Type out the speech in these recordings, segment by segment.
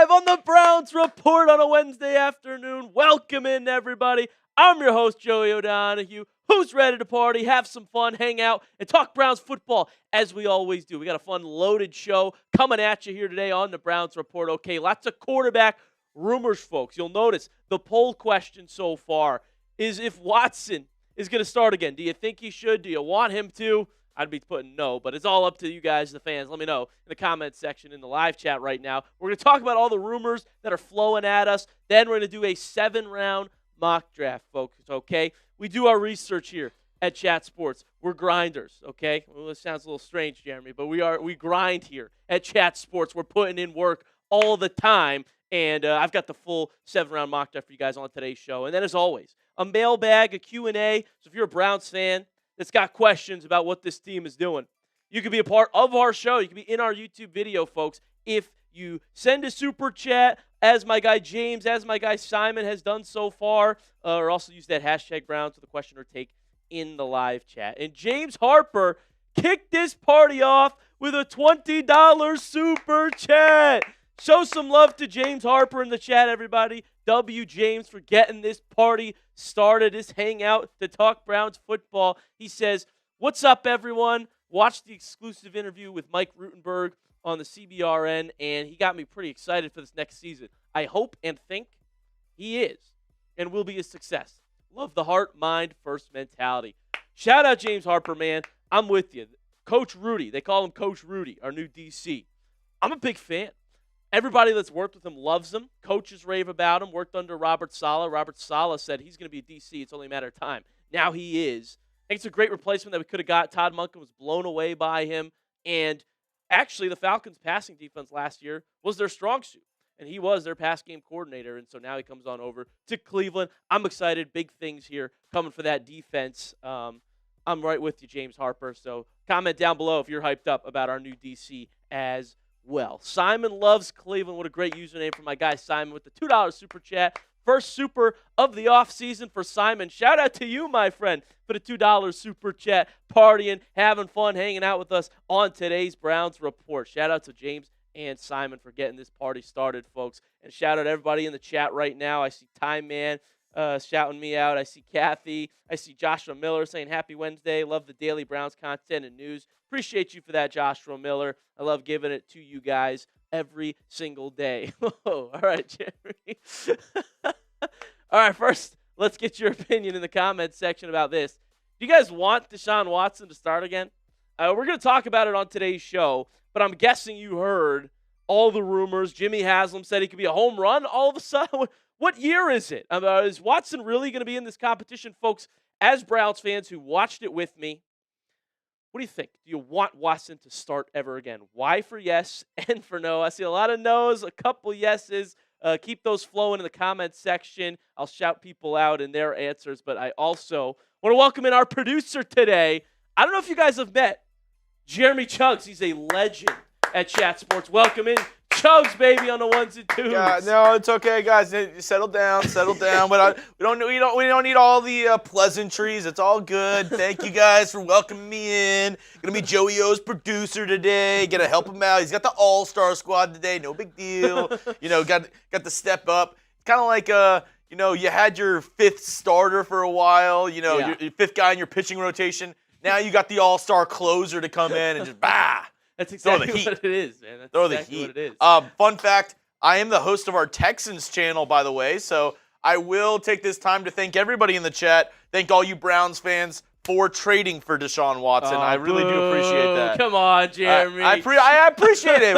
live on the Browns Report on a Wednesday afternoon. Welcome in, everybody. I'm your host, Joey O'Donohue. Who's ready to party, have some fun, hang out, and talk Browns football as we always do. We got a fun, loaded show coming at you here today on the Browns Report. Okay, lots of quarterback rumors, folks. You'll notice the poll question so far is if Watson is going to start again. Do you think he should? Do you want him to? I'd be putting no, but it's all up to you guys, the fans. Let me know in the comment section in the live chat right now. We're going to talk about all the rumors that are flowing at us. Then we're going to do a 7-round mock draft, folks, okay? We do our research here at Chat Sports. We're grinders, okay? Well, this sounds a little strange, Jeremy, but we grind here at Chat Sports. We're putting in work all the time, and I've got the full 7-round mock draft for you guys on today's show. And then, as always, a mailbag, a Q&A. So if you're a Browns fan that's got questions about what this team is doing, you can be a part of our show. You can be in our YouTube video, folks, if you send a super chat, as my guy James, as my guy Simon has done so far, or also use that hashtag Browns with a question or take in the live chat. And James Harper kicked this party off with a $20 super chat. Show some love to James Harper in the chat, everybody. W. James for getting this party started, this hangout to talk Browns football. He says, "What's up, everyone? Watched the exclusive interview with Mike Rutenberg on the CBRN, and he got me pretty excited for this next season. I hope and think he is and will be a success. Love the heart, mind, first mentality." Shout out James Harper, man. I'm with you. Coach Rudy, they call him Coach Rudy, our new DC. I'm a big fan. Everybody that's worked with him loves him. Coaches rave about him. Worked under Robert Saleh. Robert Saleh said he's going to be a DC. It's only a matter of time. Now he is. I think it's a great replacement that we could have got. Todd Monken was blown away by him. And actually, the Falcons' passing defense last year was their strong suit. And he was their pass game coordinator. And so now he comes on over to Cleveland. I'm excited. Big things here coming for that defense. I'm right with you, James Harper. So comment down below if you're hyped up about our new DC as well. Simon loves Cleveland. What a great username for my guy Simon with the $2 super chat. First super of the offseason for Simon. Shout out to you, my friend, for the $2 super chat. Partying, having fun, hanging out with us on today's Browns Report. Shout out to James and Simon for getting this party started, folks. And shout out to everybody in the chat right now. I see Time Man shouting me out. I see Kathy. I see Joshua Miller saying happy Wednesday. Love the daily Browns content and news. Appreciate you for that, Joshua Miller. I love giving it to you guys every single day. All right, Jeremy. All right, first, let's get your opinion in the comments section about this. Do you guys want Deshaun Watson to start again? We're going to talk about it on today's show, but I'm guessing you heard all the rumors. Jimmy Haslam said he could be a home run all of a sudden. What year is it? Is Watson really going to be in this competition? Folks, as Browns fans who watched it with me, what do you think? Do you want Watson to start ever again? Y for yes, N for no. I see a lot of no's, a couple yeses. Keep those flowing in the comments section. I'll shout people out in their answers, but I also want to welcome in our producer today. I don't know if you guys have met Jeremy Chuggs. He's a legend at Chat Sports. Welcome in, Chuggs, baby, on the ones and twos. No, it's okay, guys. Settle down. But we don't need all the pleasantries. It's all good. Thank you guys for welcoming me in. Gonna be Joey O's producer today. Gonna help him out. He's got the all-star squad today. No big deal. Got to step up. Kind of like you had your fifth starter for a while. Your fifth guy in your pitching rotation. Now you got the all-star closer to come in and just That's exactly what it is, man. That's Throw exactly the heat. what it is. Fun fact, I am the host of our Texans channel, by the way, so I will take this time to thank everybody in the chat. Thank all you Browns fans for trading for Deshaun Watson. I really do appreciate that. Come on, Jeremy. I appreciate it.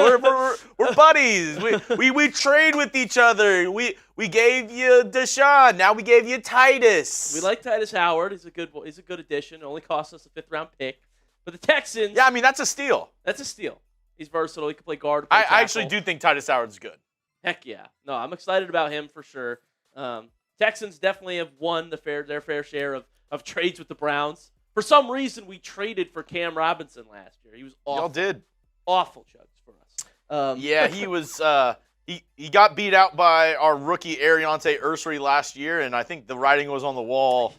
We're buddies. We trade with each other. We gave you Deshaun. Now we gave you Titus. We like Titus Howard. He's a good addition. It only cost us a 5th-round pick. But the Texans. Yeah, I mean, that's a steal. That's a steal. He's versatile. He can play guard. I actually do think Titus Howard's good. Heck yeah. No, I'm excited about him for sure. Texans definitely have won their fair share of trades with the Browns. For some reason, we traded for Cam Robinson last year. He was awful. Y'all did. Awful, Chugs, for us. Yeah, he was. He got beat out by our rookie Ariante Ursary last year, and I think the writing was on the wall.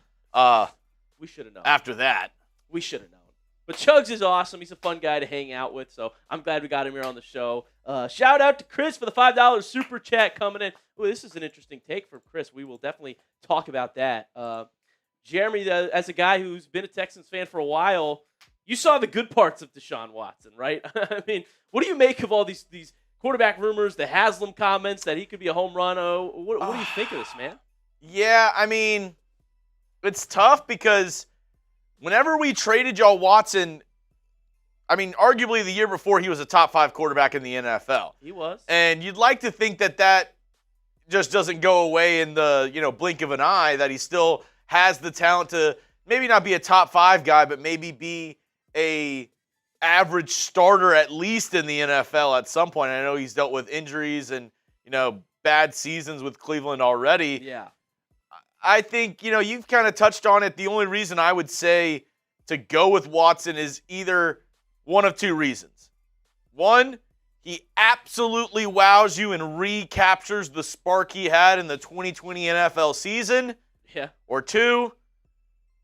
We should have known. After that. We should have known. But Chugs is awesome. He's a fun guy to hang out with, so I'm glad we got him here on the show. Shout out to Chris for the $5 super chat coming in. Ooh, this is an interesting take from Chris. We will definitely talk about that. Jeremy, as a guy who's been a Texans fan for a while, you saw the good parts of Deshaun Watson, right? I mean, what do you make of all these quarterback rumors, the Haslam comments that he could be a home run? What do you think of this, man? Yeah, I mean, it's tough because whenever we traded y'all Watson, I mean, arguably the year before he was a top 5 quarterback in the NFL. He was. And you'd like to think that just doesn't go away in the, blink of an eye, that he still has the talent to maybe not be a top 5 guy, but maybe be a average starter at least in the NFL at some point. I know he's dealt with injuries and, bad seasons with Cleveland already. Yeah. I think, you've kind of touched on it. The only reason I would say to go with Watson is either one of 2 reasons. One, he absolutely wows you and recaptures the spark he had in the 2020 NFL season. Yeah. Or 2,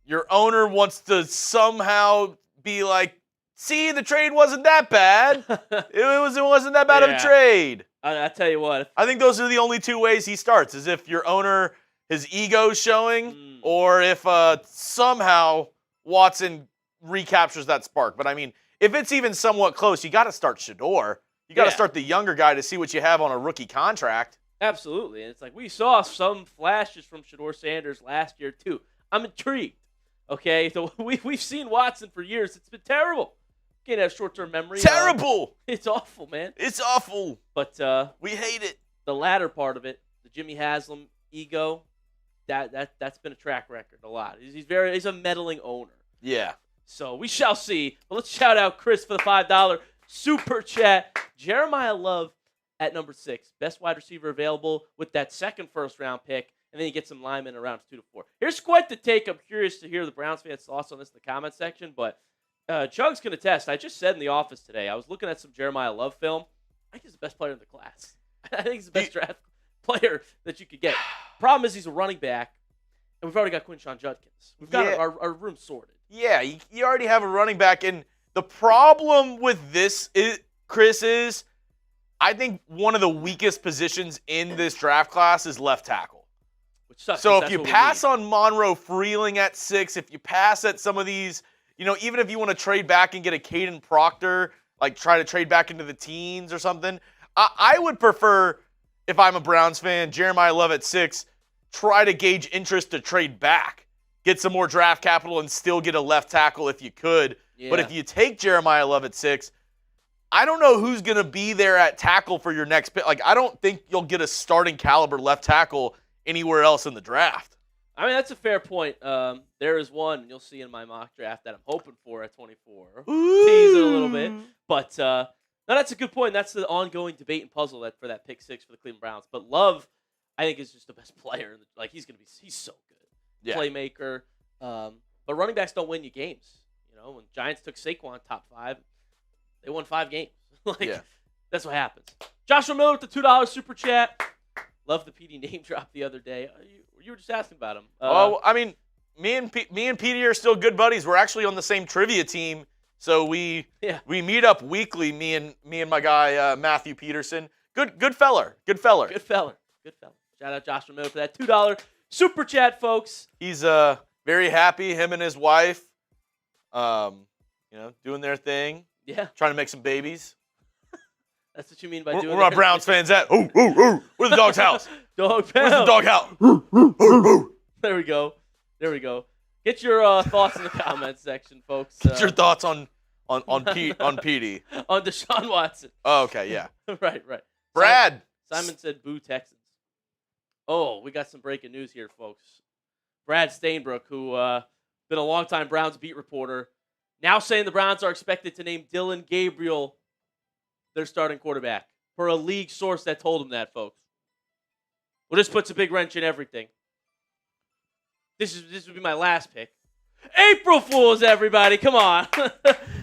your owner wants to somehow be like, see, the trade wasn't that bad. It wasn't that bad of a trade. I tell you what. I think those are the only 2 ways he starts, is if your owner, his ego's showing, or if somehow Watson recaptures that spark. But, I mean, if it's even somewhat close, you got to start Shedeur. You got to start the younger guy to see what you have on a rookie contract. Absolutely. And it's like we saw some flashes from Shedeur Sanders last year, too. I'm intrigued. Okay? So we've seen Watson for years. It's been terrible. Can't have short-term memory. Terrible. It's awful, man. It's awful. But we hate it. The latter part of it, the Jimmy Haslam ego, that's been a track record a lot. He's a meddling owner. Yeah. So we shall see. But let's shout out Chris for the $5 super chat. Jeremiah Love at number 6, best wide receiver available with that second first-round pick, and then you get some linemen around 2 to 4. Here's quite the take. I'm curious to hear the Browns fans' thoughts on this in the comment section, but Chugs can attest. I just said in the office today, I was looking at some Jeremiah Love film. I think he's the best player in the class. I think he's the best draft player that you could get. Problem is he's a running back, and we've already got Quinshon Judkins. We've got our room sorted. Yeah, you already have a running back, and the problem with this, Chris, is I think one of the weakest positions in this draft class is left tackle. Which sucks. So if you pass on Monroe Freeling at 6, if you pass at some of these, even if you want to trade back and get a Caden Proctor, like try to trade back into the teens or something, I would prefer, if I'm a Browns fan, Jeremiah Love at 6, try to gauge interest to trade back. Get some more draft capital and still get a left tackle if you could. Yeah. But if you take Jeremiah Love at 6, I don't know who's going to be there at tackle for your next pick. Like, I don't think you'll get a starting caliber left tackle anywhere else in the draft. I mean, that's a fair point. There is one you'll see in my mock draft that I'm hoping for at 24. Tease it a little bit. But no, that's a good point. That's the ongoing debate and puzzle for that pick 6 for the Cleveland Browns. But Love, I think, is just the best player. Like, he's so good. Yeah. Playmaker. But running backs don't win you games. When Giants took Saquon top 5, they won 5 games. That's what happens. Joshua Miller with the $2 super chat. Love the PD name drop the other day. You were just asking about him. I mean, me and PD are still good buddies. We're actually on the same trivia team, so we meet up weekly. Me and my guy Matthew Peterson. Good feller. Shout out Joshua Miller for that $2 super chat, folks. He's very happy. Him and his wife, doing their thing. Yeah. Trying to make some babies. That's what you mean by doing that. Where our Browns fans at? Where's the dog's house? Dog pound. Where's the dog house? There we go. Get your thoughts in the comments section, folks. Get your thoughts on PD. On Deshaun Watson. Oh, okay, yeah. Right. Brad. Simon said, boo Texans. Oh, we got some breaking news here, folks. Brad Stainbrook, who been a longtime Browns beat reporter, now saying the Browns are expected to name Dillon Gabriel their starting quarterback, per a league source that told him that, folks. Well, this puts a big wrench in everything. This would be my last pick. April Fools, everybody. Come on.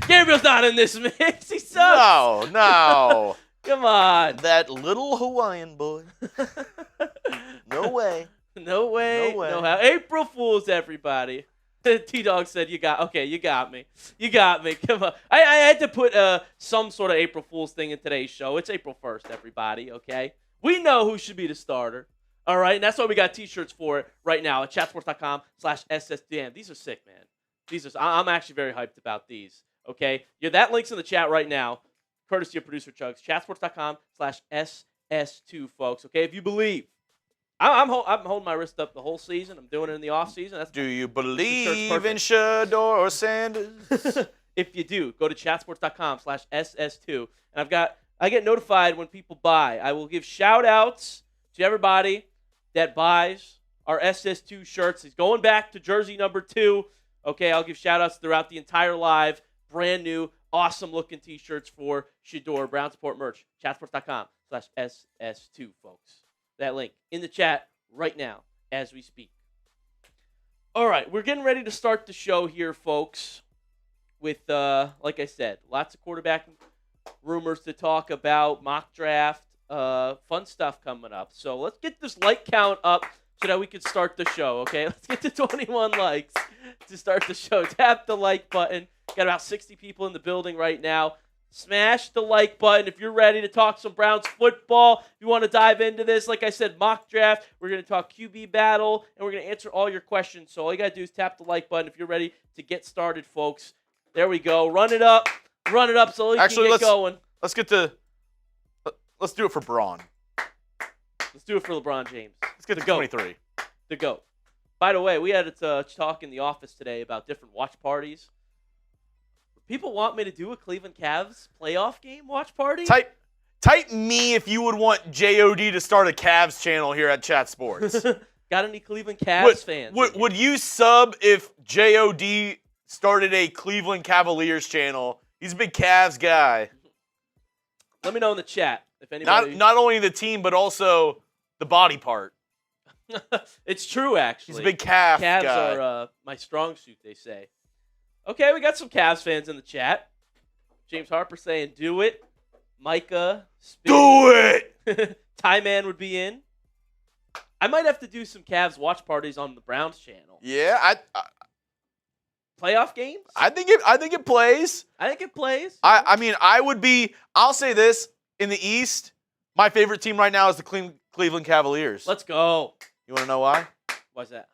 Gabriel's not in this mix. He sucks. No. Come on. That little Hawaiian boy. No way. No way. No how. April Fools, everybody. T-Dog said, you got me. You got me. Come on. I had to put some sort of April Fool's thing in today's show. It's April 1st, everybody, okay? We know who should be the starter, all right? And that's why we got T-shirts for it right now at chatsports.com/SSDM. These are sick, man. I'm actually very hyped about these, okay? Yeah, that link's in the chat right now, courtesy of producer Chugs. Chatsports.com/SS2, folks, okay? If you believe. I'm holding my wrist up the whole season. I'm doing it in the offseason. Do you believe in Shedeur Sanders? If you do, go to chatsports.com/SS2. And I get notified when people buy. I will give shout-outs to everybody that buys our SS2 shirts. He's going back to jersey number 2. Okay, I'll give shout-outs throughout the entire live. Brand new, awesome-looking T-shirts for Shedeur. Brown Support merch. Chatsports.com/SS2, folks. That link in the chat right now as we speak. All right, we're getting ready to start the show here, folks, with, like I said, lots of quarterback rumors to talk about, mock draft, fun stuff coming up. So let's get this like count up so that we can start the show, okay? Let's get to 21 likes to start the show. Tap the like button. Got about 60 people in the building right now. Smash the like button if you're ready to talk some Browns football. If you want to dive into this, like I said, mock draft. We're going to talk QB battle, and we're going to answer all your questions. So all you got to do is tap the like button if you're ready to get started, folks. There we go. Run it up so we can get going. Let's do it for Braun. Let's do it for LeBron James. Let's get to 23. The GOAT. By the way, we had a talk in the office today about different watch parties. People want me to do a Cleveland Cavs playoff game watch party? Type me if you would want JOD to start a Cavs channel here at Chat Sports. Got any Cleveland Cavs fans? Would you sub if JOD started a Cleveland Cavaliers channel? He's a big Cavs guy. Let me know in the chat if anybody. Not only the team, but also the body part. It's true, actually. He's a big Cavs guy. Cavs are my strong suit, they say. Okay, we got some Cavs fans in the chat. James Harper saying, do it. Micah. Do it! Ty Man would be in. I might have to do some Cavs watch parties on the Browns channel. Yeah, Playoff games? I think it plays. I think it plays. I mean, I'll say this. In the East, my favorite team right now is the Cleveland Cavaliers. Let's go. You want to know why? Why's that?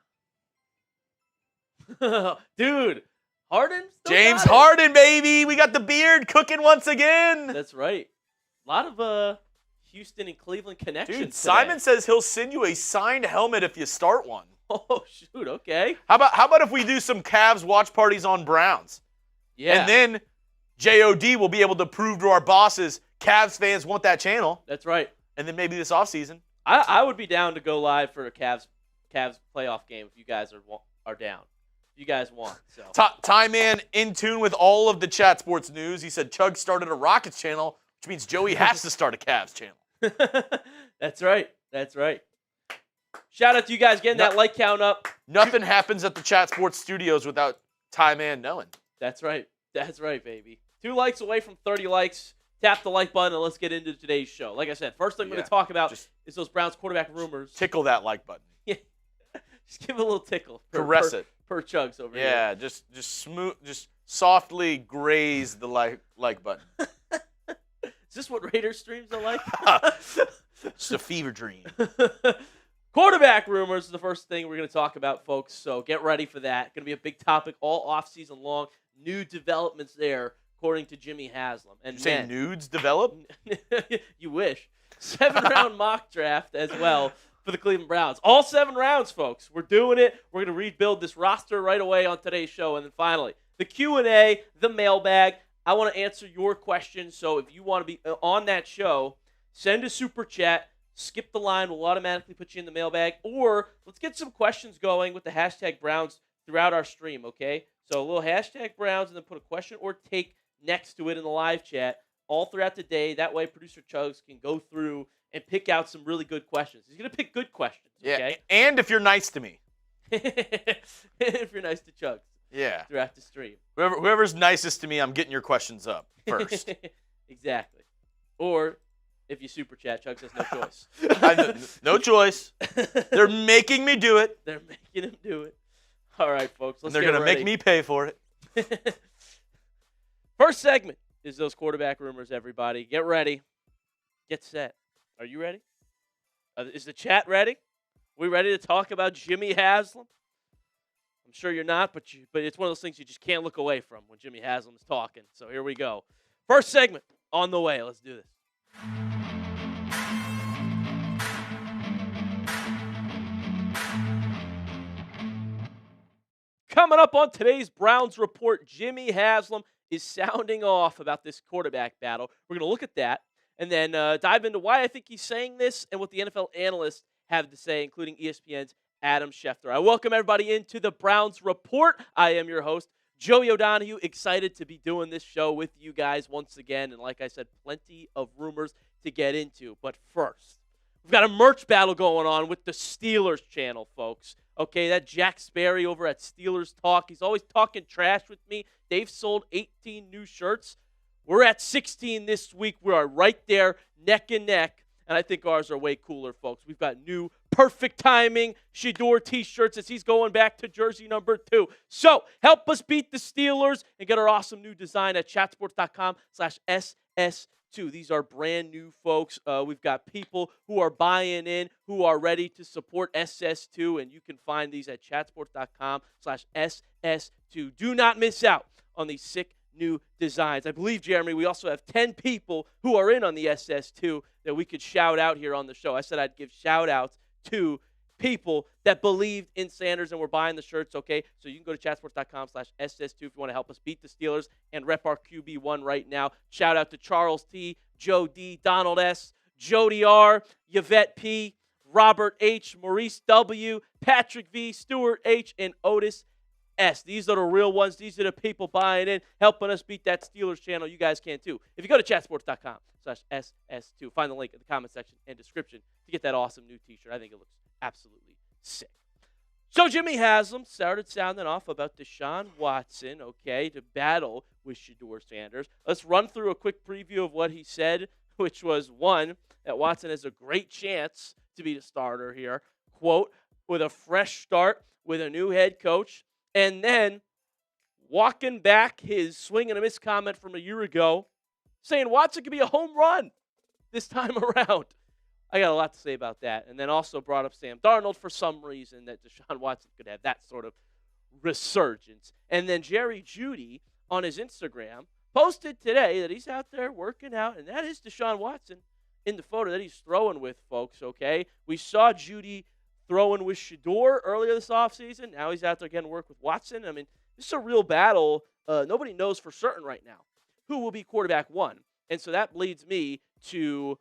Dude. Harden? James Harden, baby. We got the beard cooking once again. That's right. A lot of Houston and Cleveland connections Dude, today. Simon says he'll send you a signed helmet if you start one. Oh, shoot. Okay. How about if we do some Cavs watch parties on Browns? Yeah. And then JOD will be able to prove to our bosses Cavs fans want that channel. That's right. And then maybe this offseason. I would be down to go live for a Cavs playoff game if you guys are down. You guys want. So. Ty Man in tune with all of the Chat Sports news. He said Chug started a Rockets channel, which means Joey has to start a Cavs channel. That's right. Shout out to you guys getting that like count up. Nothing happens at the Chat Sports studios without Ty Man knowing. That's right, baby. 2 likes away from 30 likes. Tap the like button and let's get into today's show. Like I said, first thing I'm going to talk about is those Browns quarterback rumors. Tickle that like button. Yeah. Just give it a little tickle. Caress it. Per Chugs over here. Yeah, just smooth, just softly graze the like button. Is this what Raiders streams are like? It's a fever dream. Quarterback rumors is the first thing we're going to talk about, folks. So get ready for that. Going to be a big topic all offseason long. New developments there, according to Jimmy Haslam. And you say nudes develop? You wish. 7-round mock draft as well for the Cleveland Browns. All 7 rounds, folks. We're doing it. We're going to rebuild this roster right away on today's show. And then finally, the Q&A, the mailbag. I want to answer your questions. So if you want to be on that show, send a super chat. Skip the line. We'll automatically put you in the mailbag. Or let's get some questions going with the hashtag Browns throughout our stream, okay? So a little hashtag Browns and then put a question or take next to it in the live chat all throughout the day. That way producer Chugs can go through and pick out some really good questions. He's going to pick good questions, okay? Yeah, and if you're nice to me. If you're nice to Chugs. Yeah. Throughout the stream. Whoever's nicest to me, I'm getting your questions up first. Exactly. Or if you super chat, Chugs has no choice. No choice. They're making me do it. They're making him do it. All right, folks. And they're going to make me pay for it. First segment is those quarterback rumors, everybody. Get ready. Get set. Are you ready? Is the chat ready? We ready to talk about Jimmy Haslam? I'm sure you're not, but it's one of those things you just can't look away from when Jimmy Haslam is talking. So here we go. First segment on the way. Let's do this. Coming up on today's Browns Report, Jimmy Haslam is sounding off about this quarterback battle. We're going to look at that and then dive into why I think he's saying this and what the NFL analysts have to say, including ESPN's Adam Schefter. I welcome everybody into the Browns Report. I am your host, Joey O'Donohue, excited to be doing this show with you guys once again. And like I said, plenty of rumors to get into. But first, we've got a merch battle going on with the Steelers channel, folks. Okay, that Jack Sperry over at Steelers Talk, he's always talking trash with me. They've sold 18 new shirts. We're at 16 this week. We are right there, neck and neck. And I think ours are way cooler, folks. We've got new perfect timing Shedeur t-shirts as he's going back to jersey number 2. So help us beat the Steelers and get our awesome new design at chatsports.com/SS2. These are brand new folks. We've got people who are buying in, who are ready to support SS2, and you can find these at chatsports.com/SS2. Do not miss out on these sick new designs. I believe, Jeremy, we also have 10 people who are in on the SS2 that we could shout out here on the show. I said I'd give shout outs to people that believed in Sanders and were buying the shirts, okay? So you can go to chatsports.com/SS2 if you want to help us beat the Steelers and rep our QB1 right now. Shout out to Charles T, Joe D, Donald S, Jody R, Yvette P, Robert H, Maurice W, Patrick V, Stuart H, and Otis S. These are the real ones. These are the people buying in, helping us beat that Steelers channel. You guys can too. If you go to chatsports.com/SS2, find the link in the comment section and description to get that awesome new t-shirt. I think it looks absolutely sick. So Jimmy Haslam started sounding off about Deshaun Watson, okay, to battle with Shedeur Sanders. Let's run through a quick preview of what he said, which was, one, that Watson has a great chance to be the starter here. Quote, with a fresh start, with a new head coach. And then walking back his swing and a miss comment from a year ago, saying Watson could be a home run this time around. I got a lot to say about that. And then also brought up Sam Darnold for some reason, that Deshaun Watson could have that sort of resurgence. And then Jerry Jeudy on his Instagram posted today that he's out there working out, and that is Deshaun Watson in the photo that he's throwing with, folks, okay? We saw Jeudy throwing with Shedeur earlier this offseason. Now he's out there getting work with Watson. I mean, this is a real battle. Nobody knows for certain right now who will be quarterback 1. And so that leads me to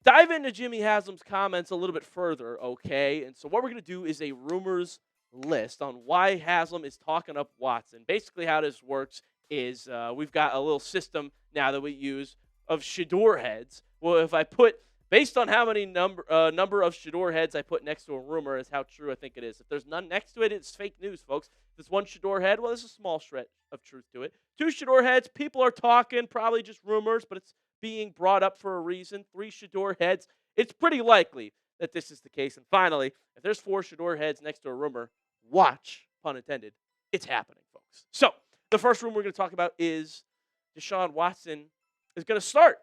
dive into Jimmy Haslam's comments a little bit further, okay? And so what we're going to do is a rumors list on why Haslam is talking up Watson. Basically how this works is we've got a little system now that we use of Shedeur heads. Well, if I put, based on how many number of Shedeur heads I put next to a rumor is how true I think it is. If there's none next to it, it's fake news, folks. If there's one Shedeur head, well, there's a small shred of truth to it. 2 Shedeur heads, people are talking, probably just rumors, but it's being brought up for a reason. 3 Shedeur heads, it's pretty likely that this is the case. And finally, if there's 4 Shedeur heads next to a rumor, watch, pun intended, it's happening, folks. So the first rumor we're going to talk about is Deshaun Watson is going to start.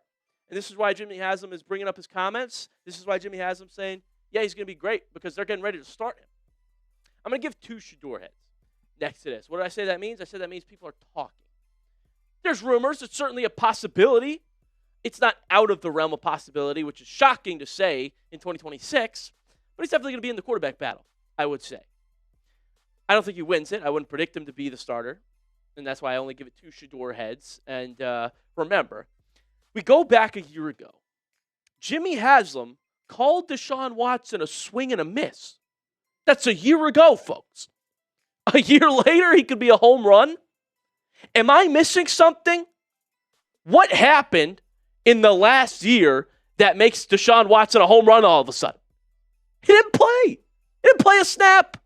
And this is why Jimmy Haslam is bringing up his comments. This is why Jimmy Haslam saying, yeah, he's going to be great because they're getting ready to start him. I'm going to give 2 Shedeur heads next to this. What did I say that means? I said that means people are talking. There's rumors. It's certainly a possibility. It's not out of the realm of possibility, which is shocking to say in 2026, but he's definitely going to be in the quarterback battle, I would say. I don't think he wins it. I wouldn't predict him to be the starter, and that's why I only give it 2 Shedeur heads. And remember, we go back a year ago. Jimmy Haslam called Deshaun Watson a swing and a miss. That's a year ago, folks. A year later, he could be a home run. Am I missing something? What happened in the last year that makes Deshaun Watson a home run all of a sudden? He didn't play. He didn't play a snap.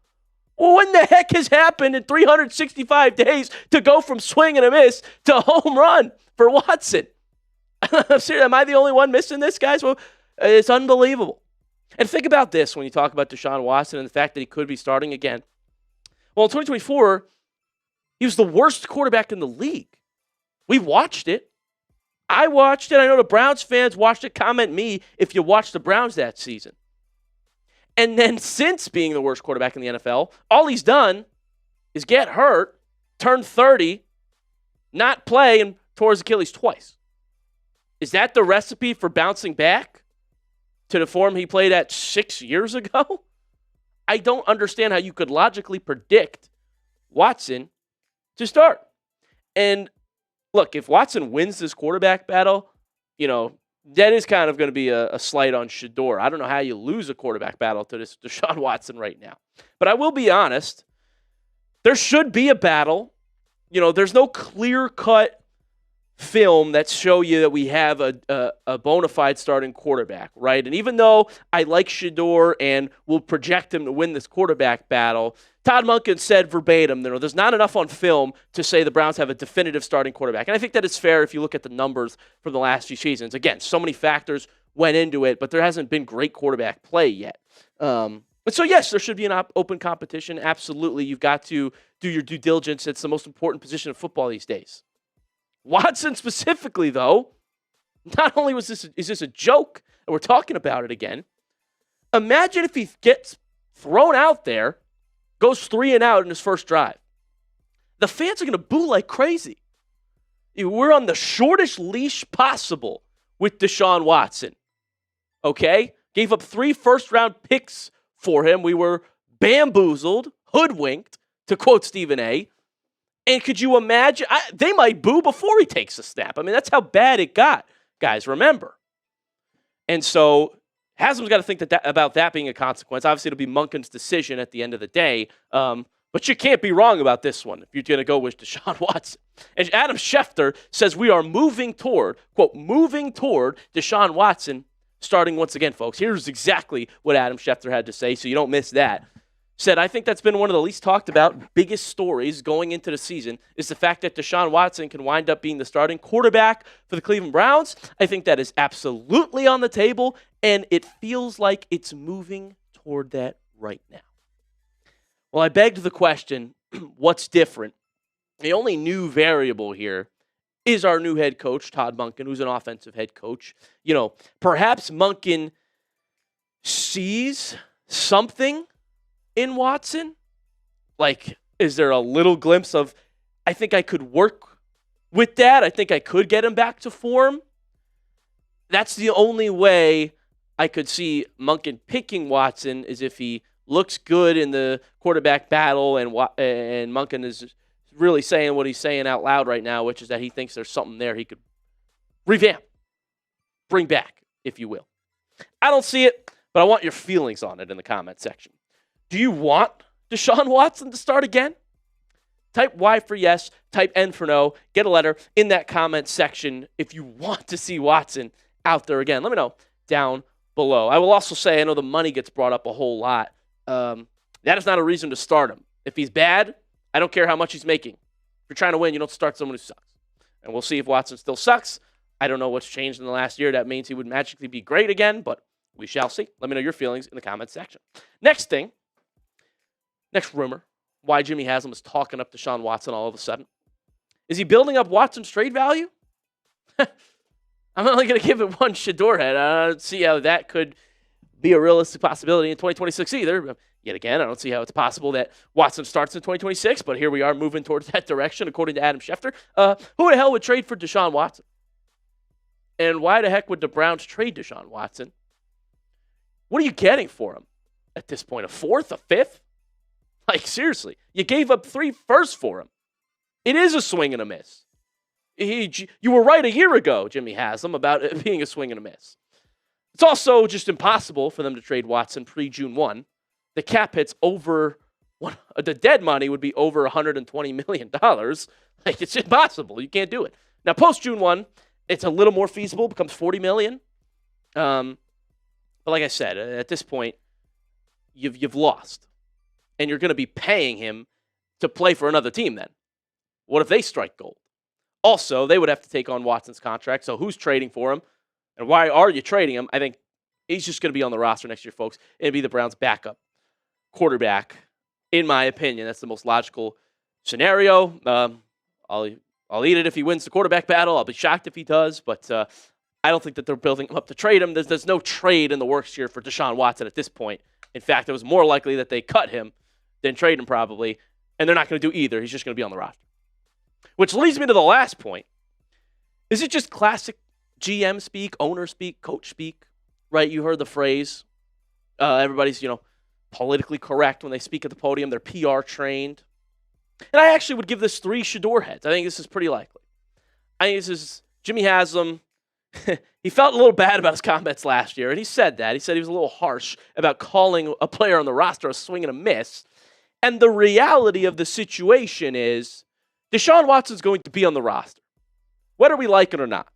Well, when the heck has happened in 365 days to go from swing and a miss to a home run for Watson? I'm serious. Am I the only one missing this, guys? Well, it's unbelievable. And think about this when you talk about Deshaun Watson and the fact that he could be starting again. Well, in 2024, he was the worst quarterback in the league. We watched it. I watched it. I know the Browns fans watched it. Comment me if you watched the Browns that season. And then since being the worst quarterback in the NFL, all he's done is get hurt, turn 30, not play, and tore his Achilles twice. Is that the recipe for bouncing back to the form he played at 6 years ago? I don't understand how you could logically predict Watson to start. And look, if Watson wins this quarterback battle, that is kind of going to be a slight on Shedeur. I don't know how you lose a quarterback battle to this Deshaun Watson right now. But I will be honest, there should be a battle. There's no clear-cut film that show you that we have a bona fide starting quarterback, right? And even though I like Shedeur and will project him to win this quarterback battle, Todd Monken said verbatim, there's not enough on film to say the Browns have a definitive starting quarterback. And I think that is fair if you look at the numbers from the last few seasons. Again, so many factors went into it, but there hasn't been great quarterback play yet. But so, yes, there should be an open competition. Absolutely. You've got to do your due diligence. It's the most important position of football these days. Watson specifically, though, not only is this a joke, and we're talking about it again, imagine if he gets thrown out there, goes 3 and out in his first drive. The fans are going to boo like crazy. We're on the shortest leash possible with Deshaun Watson. Okay? Gave up 3 first-round picks for him. We were bamboozled, hoodwinked, to quote Stephen A. And could you imagine? They might boo before he takes a snap. I mean, that's how bad it got, guys, remember. And so Haslam's got to think about that being a consequence. Obviously, it'll be Monken's decision at the end of the day. But you can't be wrong about this one if you're going to go with Deshaun Watson. And Adam Schefter says we are moving toward Deshaun Watson starting once again, folks. Here's exactly what Adam Schefter had to say, so you don't miss that. Said, I think that's been one of the least talked about, biggest stories going into the season is the fact that Deshaun Watson can wind up being the starting quarterback for the Cleveland Browns. I think that is absolutely on the table, and it feels like it's moving toward that right now. Well, I begged the question, what's different? The only new variable here is our new head coach, Todd Monken, who's an offensive head coach. Perhaps Monken sees something in Watson. Like, is there a little glimpse of, I think I could work with that. I think I could get him back to form. That's the only way I could see Monken picking Watson is if he looks good in the quarterback battle and Monken is really saying what he's saying out loud right now, which is that he thinks there's something there he could revamp, bring back, if you will. I don't see it, but I want your feelings on it in the comment section. Do you want Deshaun Watson to start again? Type Y for yes, type N for no. Get a letter in that comment section if you want to see Watson out there again. Let me know down below. I will also say, I know the money gets brought up a whole lot. That is not a reason to start him. If he's bad, I don't care how much he's making. If you're trying to win, you don't start someone who sucks. And we'll see if Watson still sucks. I don't know what's changed in the last year. That means he would magically be great again, but we shall see. Let me know your feelings in the comment section. Next rumor, why Jimmy Haslam is talking up Deshaun Watson all of a sudden. Is he building up Watson's trade value? I'm only going to give it one Shedeur head. I don't see how that could be a realistic possibility in 2026 either. Yet again, I don't see how it's possible that Watson starts in 2026, but here we are moving towards that direction, according to Adam Schefter. Who the hell would trade for Deshaun Watson? And why the heck would the Browns trade Deshaun Watson? What are you getting for him at this point? A 4th, a 5th? Like, seriously, you gave up 3 firsts for him. It is a swing and a miss. You were right a year ago, Jimmy Haslam, about it being a swing and a miss. It's also just impossible for them to trade Watson pre-June 1. The cap hit's over, the dead money would be over $120 million. Like, it's impossible. You can't do it. Now, post-June 1, it's a little more feasible, becomes $40 million. But like I said, at this point, you've lost. And you're going to be paying him to play for another team then. What if they strike gold? Also, they would have to take on Watson's contract, so who's trading for him? And why are you trading him? I think he's just going to be on the roster next year, folks. It'd be the Browns' backup quarterback in my opinion. That's the most logical scenario. I'll eat it if he wins the quarterback battle. I'll be shocked if he does, but I don't think that they're building him up to trade him. There's no trade in the works here for Deshaun Watson at this point. In fact, it was more likely that they cut him than trade him probably, and they're not going to do either. He's just going to be on the roster. Which leads me to the last point. Is it just classic GM speak, owner speak, coach speak? Right? You heard the phrase. Everybody's, politically correct when they speak at the podium. They're PR trained. And I actually would give this 3 Shedeur heads. I think this is pretty likely. I think this is Jimmy Haslam. He felt a little bad about his comments last year, and he said that. He said he was a little harsh about calling a player on the roster a swing and a miss. And the reality of the situation is Deshaun Watson's going to be on the roster, whether we like it or not.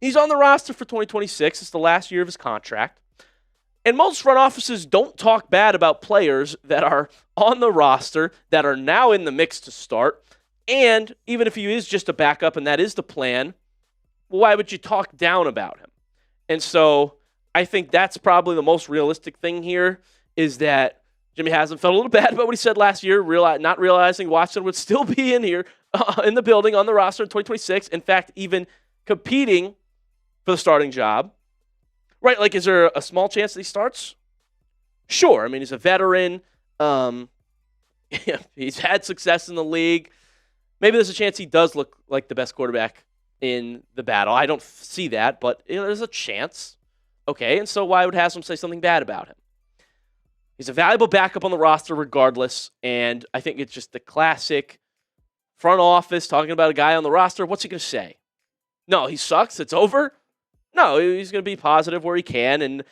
He's on the roster for 2026. It's the last year of his contract. And most front offices don't talk bad about players that are on the roster, that are now in the mix to start. And even if he is just a backup and that is the plan, well, why would you talk down about him? And so I think that's probably the most realistic thing here is that Jimmy hasn't felt a little bad about what he said last year, not realizing Watson would still be in here in the building on the roster in 2026. In fact, even competing for the starting job. Right, like, is there a small chance that he starts? Sure. I mean, he's a veteran. He's had success in the league. Maybe there's a chance he does look like the best quarterback in the battle. I don't see that, but there's a chance. Okay, and so why would Haslam say something bad about him? He's a valuable backup on the roster regardless, and I think it's just the classic front office talking about a guy on the roster. What's he going to say? No, he sucks. It's over? No, he's going to be positive where he can, and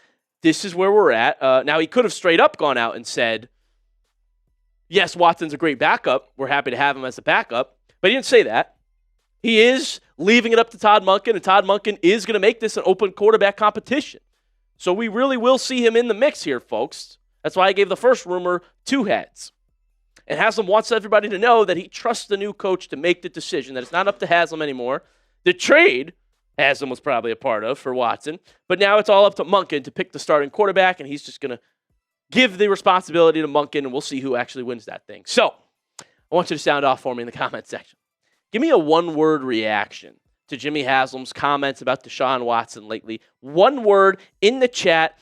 this is where we're at. Now, he could have straight up gone out and said, yes, Watson's a great backup. We're happy to have him as a backup. But he didn't say that. He is leaving it up to Todd Monken, and Todd Monken is going to make this an open quarterback competition. So we really will see him in the mix here, folks. That's why I gave the first rumor 2 heads. And Haslam wants everybody to know that he trusts the new coach to make the decision, that it's not up to Haslam anymore. The trade Haslam was probably a part of for Watson. But now it's all up to Monken to pick the starting quarterback, and he's just going to give the responsibility to Monken, and we'll see who actually wins that thing. So I want you to sound off for me in the comment section. Give me a one-word reaction to Jimmy Haslam's comments about Deshaun Watson lately. One word in the chat.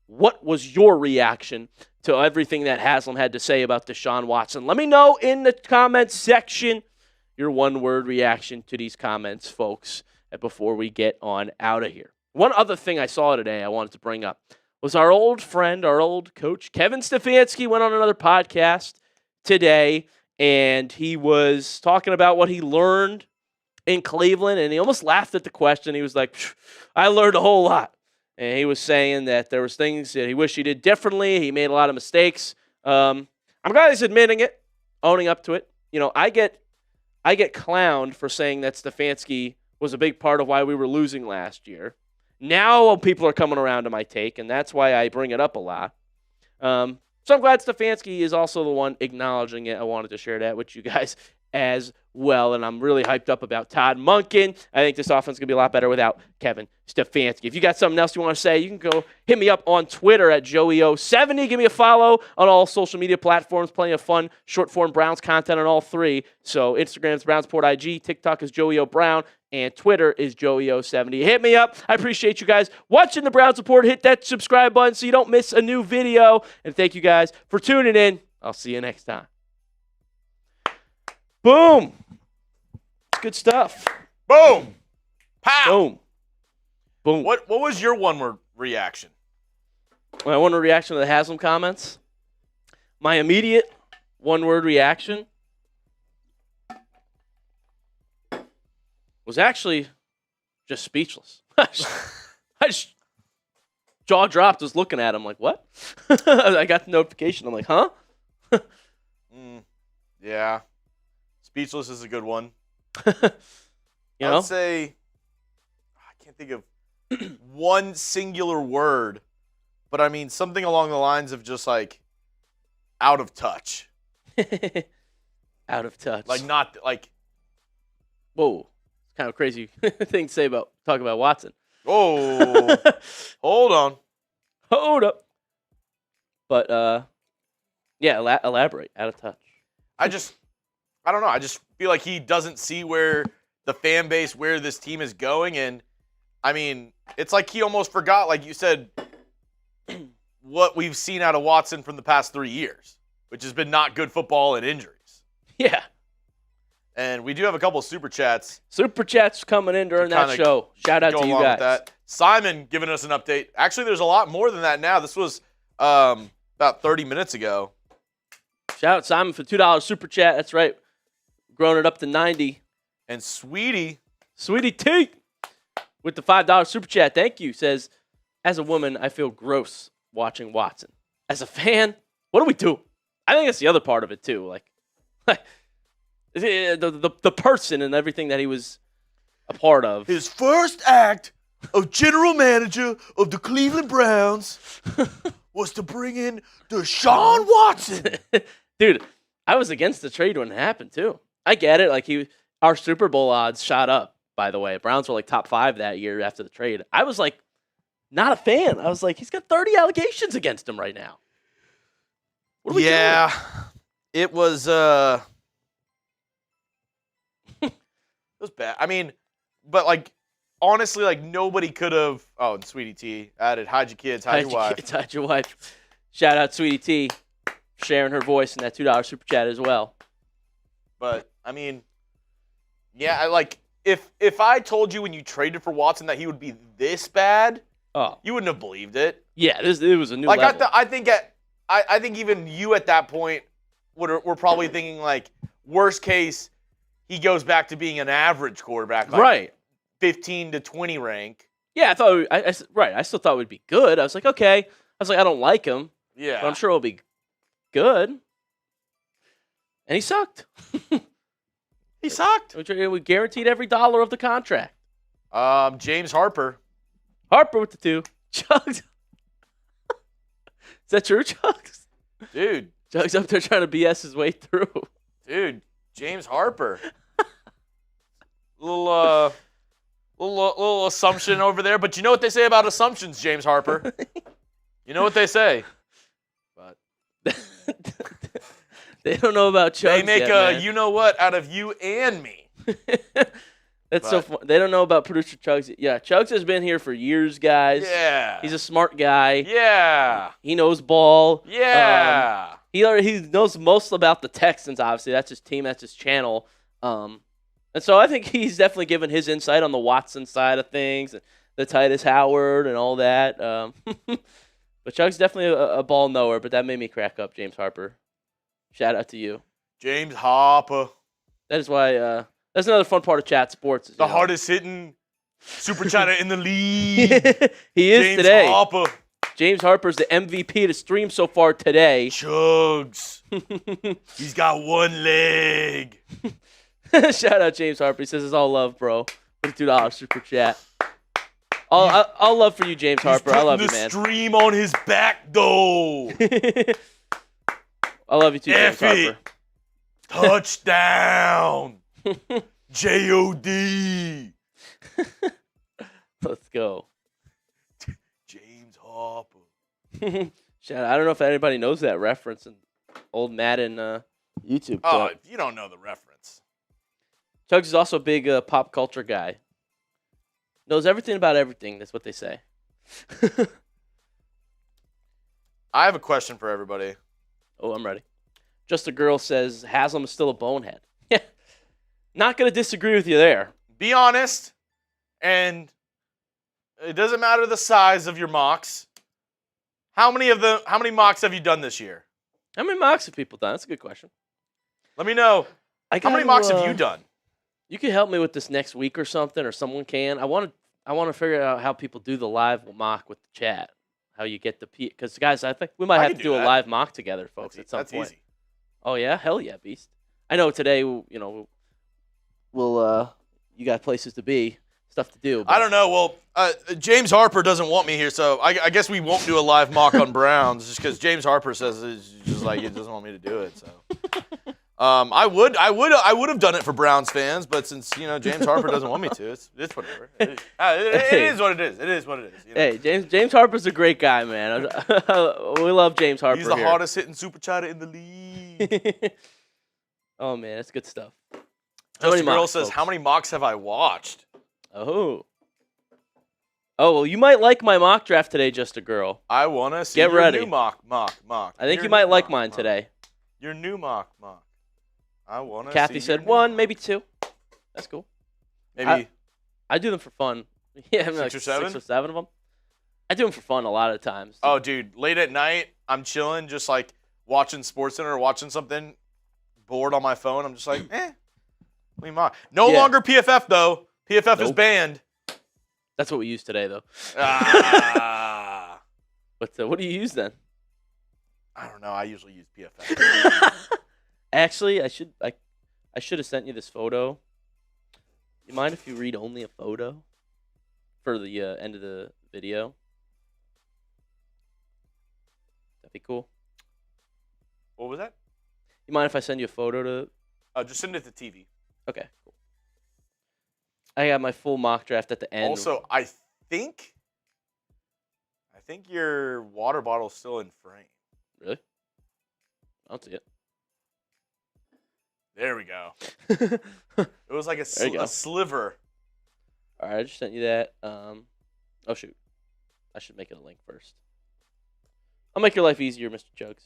What was your reaction to everything that Haslam had to say about Deshaun Watson? Let me know in the comment section your one-word reaction to these comments, folks, before we get on out of here. One other thing I saw today I wanted to bring up was our old friend, our old coach, Kevin Stefanski, went on another podcast today, and he was talking about what he learned in Cleveland, and he almost laughed at the question. He was like, I learned a whole lot. And he was saying that there was things that he wished he did differently. He made a lot of mistakes. I'm glad he's admitting it, owning up to it. I get clowned for saying that Stefanski was a big part of why we were losing last year. Now people are coming around to my take, and that's why I bring it up a lot. So I'm glad Stefanski is also the one acknowledging it. I wanted to share that with you guys as well, and I'm really hyped up about Todd Monken. I think this offense is going to be a lot better without Kevin Stefanski. If you got something else you want to say, you can go hit me up on Twitter at JoeyO70. Give me a follow on all social media platforms. Plenty of fun short-form Browns content on all 3. So Instagram's BrownsPort IG, TikTok is JoeyOBrown, and Twitter is JoeyO70. Hit me up. I appreciate you guys watching the Browns Report. Hit that subscribe button so you don't miss a new video. And thank you guys for tuning in. I'll see you next time. Boom. Good stuff. Boom. Pow. Boom. Boom. What was your one-word reaction? My one-word reaction to the Haslam comments? My immediate one-word reaction was actually just speechless. I just jaw dropped, was looking at him like, what? I got the notification. I'm like, huh? Yeah. Speechless is a good one. I would say, I can't think of one singular word, but I mean something along the lines of just like out of touch. Out of touch. Like not like. Whoa. It's kind of a crazy thing to say talk about Watson. Oh. Hold on. Hold up. But, Yeah, elaborate. Out of touch. I don't know. I just feel like he doesn't see where the fan base, where this team is going. And, I mean, it's like he almost forgot, like you said, what we've seen out of Watson from the past 3 years, which has been not good football and injuries. Yeah. And we do have a couple of Super Chats. Super Chats coming in during that show. Shout out to you guys. That. Simon giving us an update. Actually, there's a lot more than that now. This was about 30 minutes ago. Shout out Simon for $2 Super Chat. That's right. Growing it up to 90. And Sweetie T with the $5 Super Chat. Thank you. Says, as a woman, I feel gross watching Watson. As a fan, what do we do? I think that's the other part of it, too. Like the person and everything that he was a part of. His first act of general manager of the Cleveland Browns was to bring in Deshaun Watson. Dude, I was against the trade when it happened, too. I get it. Like, our Super Bowl odds shot up, by the way. Browns were like top 5 that year after the trade. I was like, not a fan. I was like, he's got 30 allegations against him right now. What are we doing? It was it was bad. I mean, but like honestly, like nobody could have. Oh, and Sweetie T added, "Hide your kids, hide your wife." Hide your wife. Shout out Sweetie T, sharing her voice in that $2 Super Chat as well. But I mean, yeah, I like if I told you when you traded for Watson that he would be this bad, you wouldn't have believed it. Yeah, it was a new level. I think even you at that point were probably thinking like worst case he goes back to being an average quarterback, like right? 15 to 20 rank. Yeah, I thought I still thought it would be good. I was like, okay. I was like, I don't like him. Yeah, but I'm sure it'll be good. And he sucked. He sucked. We guaranteed every dollar of the contract. James Harper with the 2. Chugs. Is that true, Chugs? Dude. Chugs up there trying to BS his way through. Dude, James Harper. little assumption over there, but you know what they say about assumptions, James Harper. You know what they say. But they don't know about Chugs. They make yet, you know what out of you and me. That's so fun. They don't know about producer Chugs. Yeah, Chugs has been here for years, guys. Yeah. He's a smart guy. Yeah. He knows ball. Yeah. He knows most about the Texans, obviously. That's his team. That's his channel. And so I think he's definitely given his insight on the Watson side of things, and the Titus Howard and all that. But Chugg's definitely a ball knower, but that made me crack up, James Harper. Shout out to you. James Harper. That is why that's another fun part of chat sports. The hardest hitting super chatter in the league. He is James today. Harper. James Harper's the MVP to stream so far today. Chugs. He's got one leg. Shout out James Harper. He says it's all love, bro. With a $2 super chat. All love for you, James Harper. I love you, man. The stream on his back, though. I love you too, James Harper. Touchdown. J-O-D. Let's go. James Harper. Shout out. I don't know if anybody knows that reference in old Madden YouTube. Oh, you don't know the reference. Chugs is also a big pop culture guy. Knows everything about everything. That's what they say. I have a question for everybody. Oh, I'm ready. Just a Girl says Haslam is still a bonehead. Yeah. Not going to disagree with you there. Be honest, and it doesn't matter the size of your mocks. How many mocks have you done this year? How many mocks have people done? That's a good question. Let me know. How many mocks have you done? You can help me with this next week or something, or someone can. I want to figure out how people do the live mock with the chat. How you get the because guys, I think we might have to do a live mock together, folks, at some point. That's easy. Oh yeah, hell yeah, beast. I know today, we'll you got places to be, stuff to do. I don't know. Well, James Harper doesn't want me here, so I guess we won't do a live mock on Browns just because James Harper says it's just like he doesn't want me to do it. So, I would have done it for Browns fans, but since James Harper doesn't want me to, it's whatever. It is what it is. It is what it is. Hey, James Harper's a great guy, man. We love James Harper. He's the hottest hitting super chatter in the league. Oh man, that's good stuff. Just Girl says, "How many mocks have I watched?" Oh, well, you might like my mock draft today, Just a Girl. I wanna see Get your ready. new mock. I think you might like mine today. Your new mock. I wanna. Kathy said 1, maybe 2. That's cool. Maybe I do them for fun. Yeah, six or seven? 6 or 7 of them. I do them for fun a lot of times. Oh, dude, late at night, I'm chilling, just like watching SportsCenter or watching something, bored on my phone. I'm just like, let me mock. No longer PFF though. PFF is banned. That's what we use today, though. What do you use then? I don't know. I usually use PFF. Actually, I should have sent you this photo. You mind if you read only a photo for the end of the video? That'd be cool. What was that? You mind if I send you a photo to? Just send it to TV. Okay, cool. I got my full mock draft at the end. Also, I think your water bottle's still in frame. Really? I don't see it. There we go. It was like a sliver. All right, I just sent you that. Oh, shoot. I should make it a link first. I'll make your life easier, Mr. Jugs.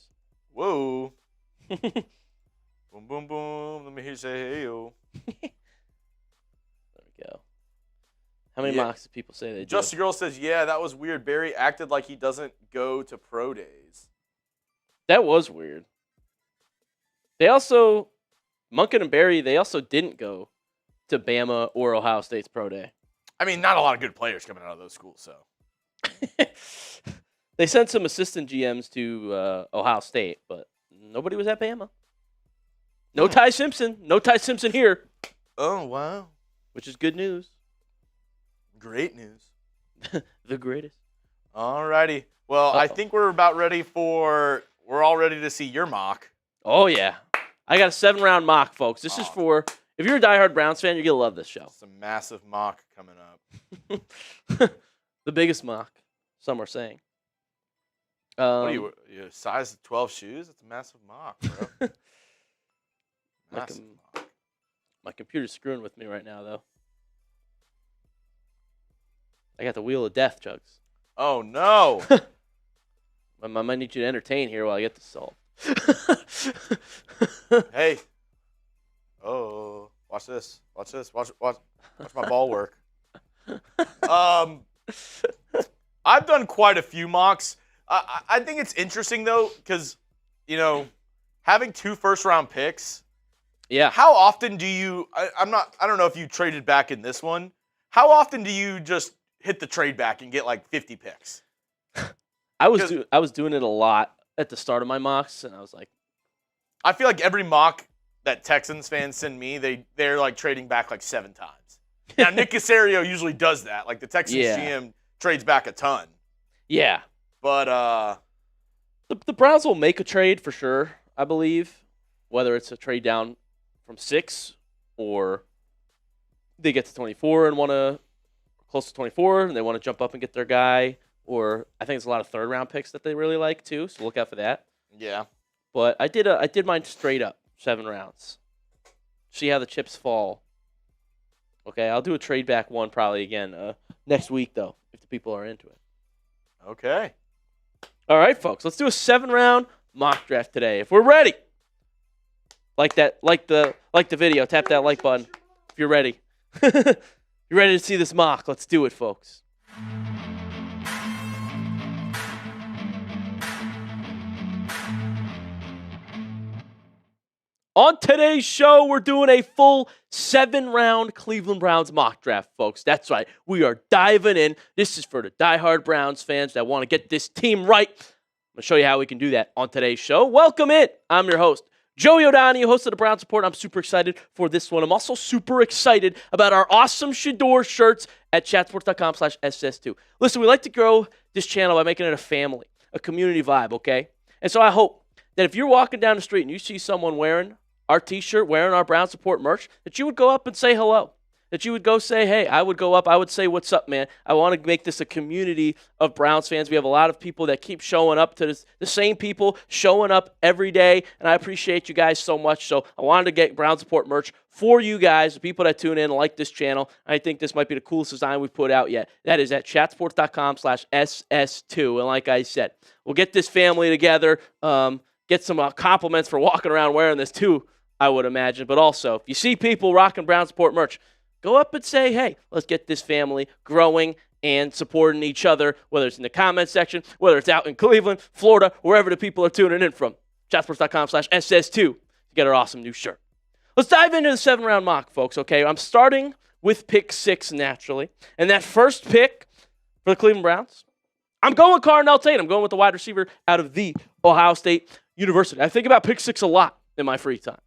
Whoa. Boom, boom, boom. Let me hear you say hey-yo. There we go. How many mocks do people say they do? Just a Girl says, yeah, that was weird. Barry acted like he doesn't go to pro days. That was weird. They also, Munkin and Barry, they also didn't go to Bama or Ohio State's pro day. I mean, not a lot of good players coming out of those schools, so. They sent some assistant GMs to Ohio State, but nobody was at Bama. No Ty Simpson. No Ty Simpson here. Oh, wow. Which is good news. Great news. The greatest. All righty. Well, I think we're all ready to see your mock. Oh, yeah. I got a 7-round mock, folks. This is for, if you're a diehard Browns fan, you're going to love this show. Some massive mock coming up. The biggest mock, some are saying. What are you size 12 shoes? It's a massive mock, bro. Massive mock. My computer's screwing with me right now, though. I got the wheel of death, Jugs. Oh, no. I might need you to entertain here while I get this solved. Hey. Oh, watch this. Watch this. Watch my ball work. I've done quite a few mocks. I think it's interesting, though, because, having 2 first-round picks. Yeah. How often do you I don't know if you traded back in this one. How often do you just hit the trade back and get like 50 picks? I was doing it a lot at the start of my mocks, and I was like, I feel like every mock that Texans fans send me, they're like trading back like 7 times. Now Nick Caserio usually does that. Like the Texans GM trades back a ton. Yeah. But the Browns will make a trade for sure, I believe. Whether it's a trade down from 6 or they get to 24 and want to close to 24 and they want to jump up and get their guy, or I think there's a lot of 3rd-round picks that they really like too, so look out for that. Yeah. But I did mine straight up, 7 rounds. See how the chips fall. Okay, I'll do a trade back one probably again next week though, if the people are into it. Okay. All right, folks, let's do a 7-round mock draft today. If we're ready. Like the video, tap that like button if you're ready. You're ready to see this mock. Let's do it, folks. On today's show, we're doing a full 7-round Cleveland Browns mock draft, folks. That's right. We are diving in. This is for the diehard Browns fans that want to get this team right. I'm going to show you how we can do that on today's show. Welcome in. I'm your host, Joey O'Donoghue, host of the Browns Report. I'm super excited for this one. I'm also super excited about our awesome Shedeur shirts at chatsports.com/SS2. Listen, we like to grow this channel by making it a family, a community vibe, okay? And so I hope that if you're walking down the street and you see someone wearing our t-shirt, wearing our Brown Support merch, that you would go up and say hello. That you would go say, hey, I would go up, I would say, what's up, man? I want to make this a community of Browns fans. We have a lot of people that keep showing up to this, the same people showing up every day, and I appreciate you guys so much. So I wanted to get Brown Support merch for you guys, the people that tune in and like this channel. I think this might be the coolest design we've put out yet. That is at chatsports.com/SS2. And like I said, we'll get this family together, get some compliments for walking around wearing this too, I would imagine. But also, if you see people rocking Brown Support merch, go up and say, hey, let's get this family growing and supporting each other, whether it's in the comment section, whether it's out in Cleveland, Florida, wherever the people are tuning in from. Chatsports.com/SS2 to get our awesome new shirt. Let's dive into the 7-round mock, folks, okay? I'm starting with pick 6 naturally. And that first pick for the Cleveland Browns, I'm going with Carnell Tate. I'm going with the wide receiver out of the Ohio State University. I think about pick 6 a lot in my free time.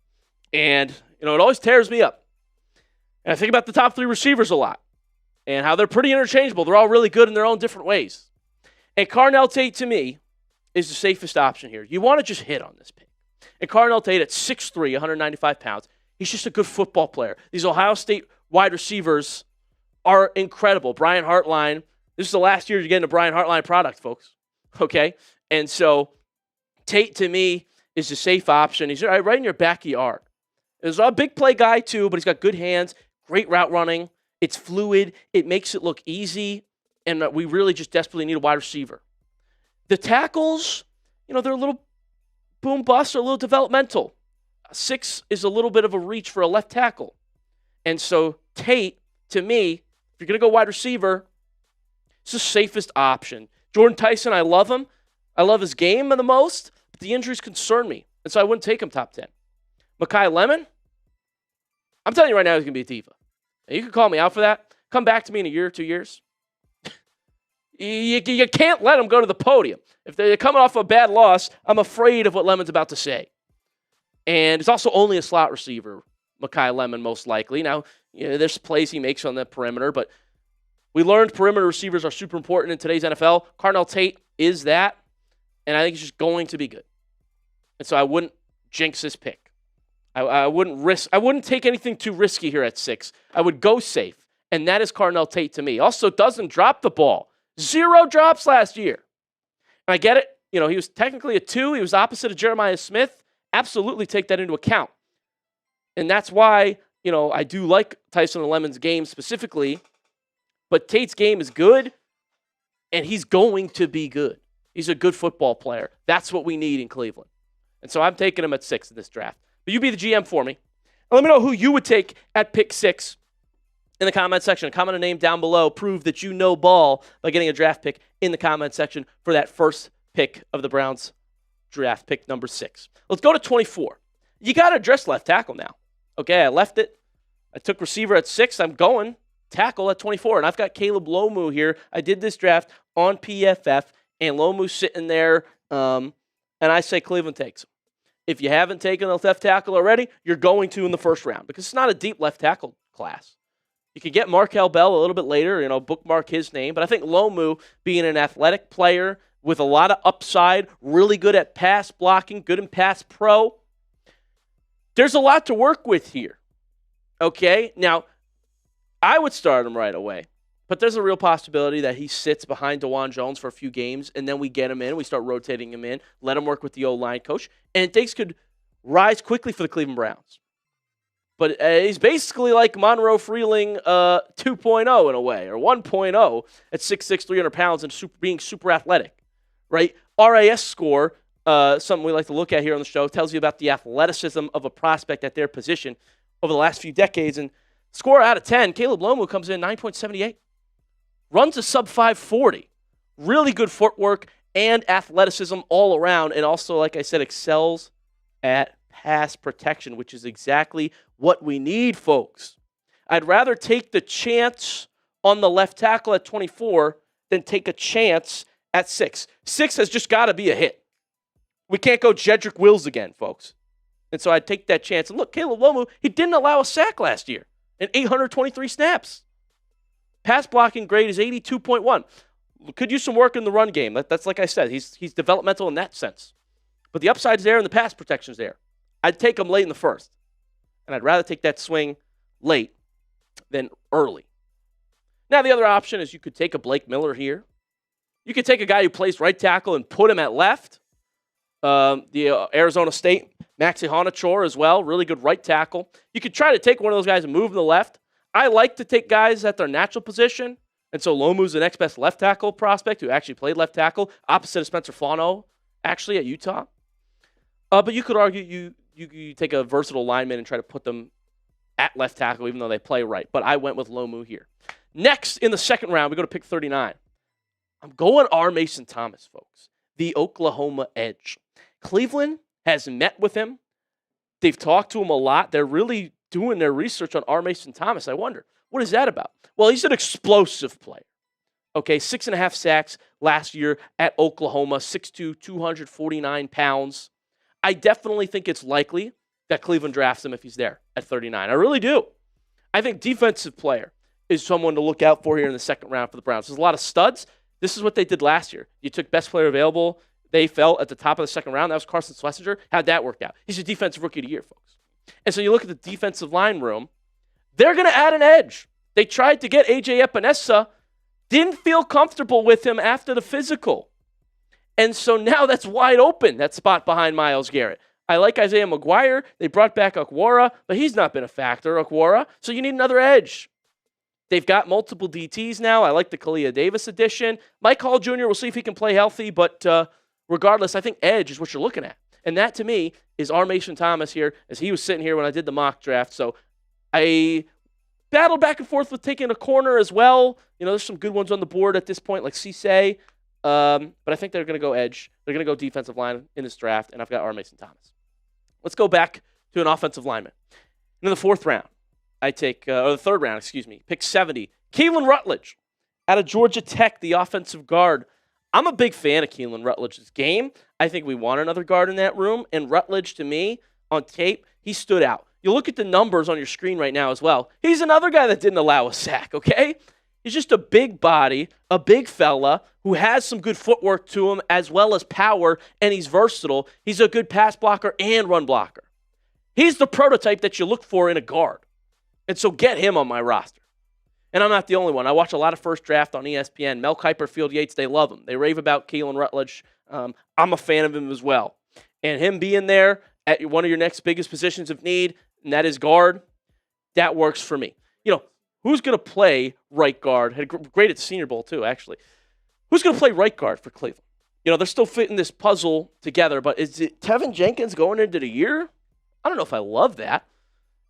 And, it always tears me up. And I think about the top 3 receivers a lot and how they're pretty interchangeable. They're all really good in their own different ways. And Carnell Tate, to me, is the safest option here. You want to just hit on this pick. And Carnell Tate at 6'3", 195 pounds, he's just a good football player. These Ohio State wide receivers are incredible. Brian Hartline, this is the last year you're getting a Brian Hartline product, folks. Okay? And so Tate, to me, is a safe option. He's right in your backyard. He's a big play guy, too, but he's got good hands, great route running. It's fluid. It makes it look easy, and we really just desperately need a wide receiver. The tackles, they're a little boom bust or a little developmental. 6 is a little bit of a reach for a left tackle. And so Tate, to me, if you're going to go wide receiver, it's the safest option. Jordan Tyson, I love him. I love his game the most, but the injuries concern me, and so I wouldn't take him top 10. Makai Lemon, I'm telling you right now, he's going to be a diva. And you can call me out for that. Come back to me in a year or 2 years. You can't let him go to the podium. If they're coming off a bad loss, I'm afraid of what Lemon's about to say. And it's also only a slot receiver, Makai Lemon, most likely. Now, there's plays he makes on the perimeter, but we learned perimeter receivers are super important in today's NFL. Carnell Tate is that, and I think he's just going to be good. And so I wouldn't jinx this pick. I wouldn't take anything too risky here at 6. I would go safe, and that is Carnell Tate to me. Also doesn't drop the ball. 0 drops last year. And I get it. He was technically a 2. He was opposite of Jeremiah Smith. Absolutely take that into account. And that's why, I do like Tyson and Lemon's game specifically, but Tate's game is good, and he's going to be good. He's a good football player. That's what we need in Cleveland. And so I'm taking him at 6 in this draft. But you be the GM for me. And let me know who you would take at pick 6 in the comment section. Comment a name down below. Prove that you know ball by getting a draft pick in the comment section for that first pick of the Browns draft, pick number 6. Let's go to 24. You got to address left tackle now. Okay, I left it. I took receiver at 6. I'm going tackle at 24. And I've got Caleb Lomu here. I did this draft on PFF, and Lomu's sitting there, and I say Cleveland takes him. If you haven't taken a left tackle already, you're going to in the first round because it's not a deep left tackle class. You could get Markel Bell a little bit later, bookmark his name. But I think Lomu, being an athletic player with a lot of upside, really good at pass blocking, good in pass pro, there's a lot to work with here. Okay? Now, I would start him right away. But there's a real possibility that he sits behind DeJuan Jones for a few games, and then we get him in. We start rotating him in, let him work with the O-line coach, and things could rise quickly for the Cleveland Browns. But he's basically like Monroe Freeling 2.0 in a way, or 1.0 at 6'6", 300 pounds, and being super athletic, right? RAS score, something we like to look at here on the show, tells you about the athleticism of a prospect at their position over the last few decades. And score out of 10, Caleb Lomu comes in 9.78. Runs a sub 540. Really good footwork and athleticism all around. And also, like I said, excels at pass protection, which is exactly what we need, folks. I'd rather take the chance on the left tackle at 24 than take a chance at 6. 6 has just got to be a hit. We can't go Jedrick Wills again, folks. And so I'd take that chance. And look, Caleb Lomu, he didn't allow a sack last year in 823 snaps. Pass blocking grade is 82.1. Could use some work in the run game. That's like I said, he's developmental in that sense. But the upside's there and the pass protection's there. I'd take him late in the first. And I'd rather take that swing late than early. Now, the other option is you could take a Blake Miller here. You could take a guy who plays right tackle and put him at left. Arizona State, Maxi Honachor as well, really good right tackle. You could try to take one of those guys and move to the left. I like to take guys at their natural position, and so Lomu's the next best left tackle prospect who actually played left tackle, opposite of Spencer Fano, actually, at Utah. But you could argue you take a versatile lineman and try to put them at left tackle, even though they play right. But I went with Lomu here. Next, in the second round, we go to pick 39. I'm going R. Mason Thomas, folks, the Oklahoma edge. Cleveland has met with him. They've talked to him a lot. They're really doing their research on R. Mason Thomas. I wonder, what is that about? Well, he's an explosive player. Okay, 6.5 sacks last year at Oklahoma, 6'2", 249 pounds. I definitely think it's likely that Cleveland drafts him if he's there at 39. I really do. I think defensive player is someone to look out for here in the second round for the Browns. There's a lot of studs. This is what they did last year. You took best player available. They fell at the top of the second round. That was Carson Schlesinger. How'd that work out? He's a defensive rookie of the year, folks. And so you look at the defensive line room, they're going to add an edge. They tried to get A.J. Epinesa, didn't feel comfortable with him after the physical. And so now that's wide open, that spot behind Myles Garrett. I like Isaiah McGuire. They brought back Okwara, but he's not been a factor, Okwara. So you need another edge. They've got multiple DTs now. I like the Kalia Davis addition. Mike Hall Jr., we'll see if he can play healthy, but regardless, I think edge is what you're looking at. And that, to me, is R. Mason Thomas here, as he was sitting here when I did the mock draft. So I battled back and forth with taking a corner as well. You know, there's some good ones on the board at this point, like Cisse. But I think they're going to go edge. They're going to go defensive line in this draft, and I've got R. Mason Thomas. Let's go back to an offensive lineman. In the fourth round, I take, or the third round, pick 70. Keelan Rutledge out of Georgia Tech, the offensive guard. I'm a big fan of Keelan Rutledge's game. I think we want another guard in that room. And Rutledge, to me, on tape, he stood out. You look at the numbers on your screen right now as well. He's another guy that didn't allow a sack, okay? He's just a big body, a big fella who has some good footwork to him as well as power, and he's versatile. He's a good pass blocker and run blocker. He's the prototype that you look for in a guard. And so get him on my roster. And I'm not the only one. I watch a lot of First Draft on ESPN. Mel Kiper, Field Yates, they love him. They rave about Keelan Rutledge. I'm a fan of him as well. And him being there at one of your next biggest positions of need, and that is guard, that works for me. You know, who's going to play right guard? Had great at the Senior Bowl too, actually. Who's going to play right guard for Cleveland? You know, they're still fitting this puzzle together, but is it Tevin Jenkins going into the year? I don't know if I love that.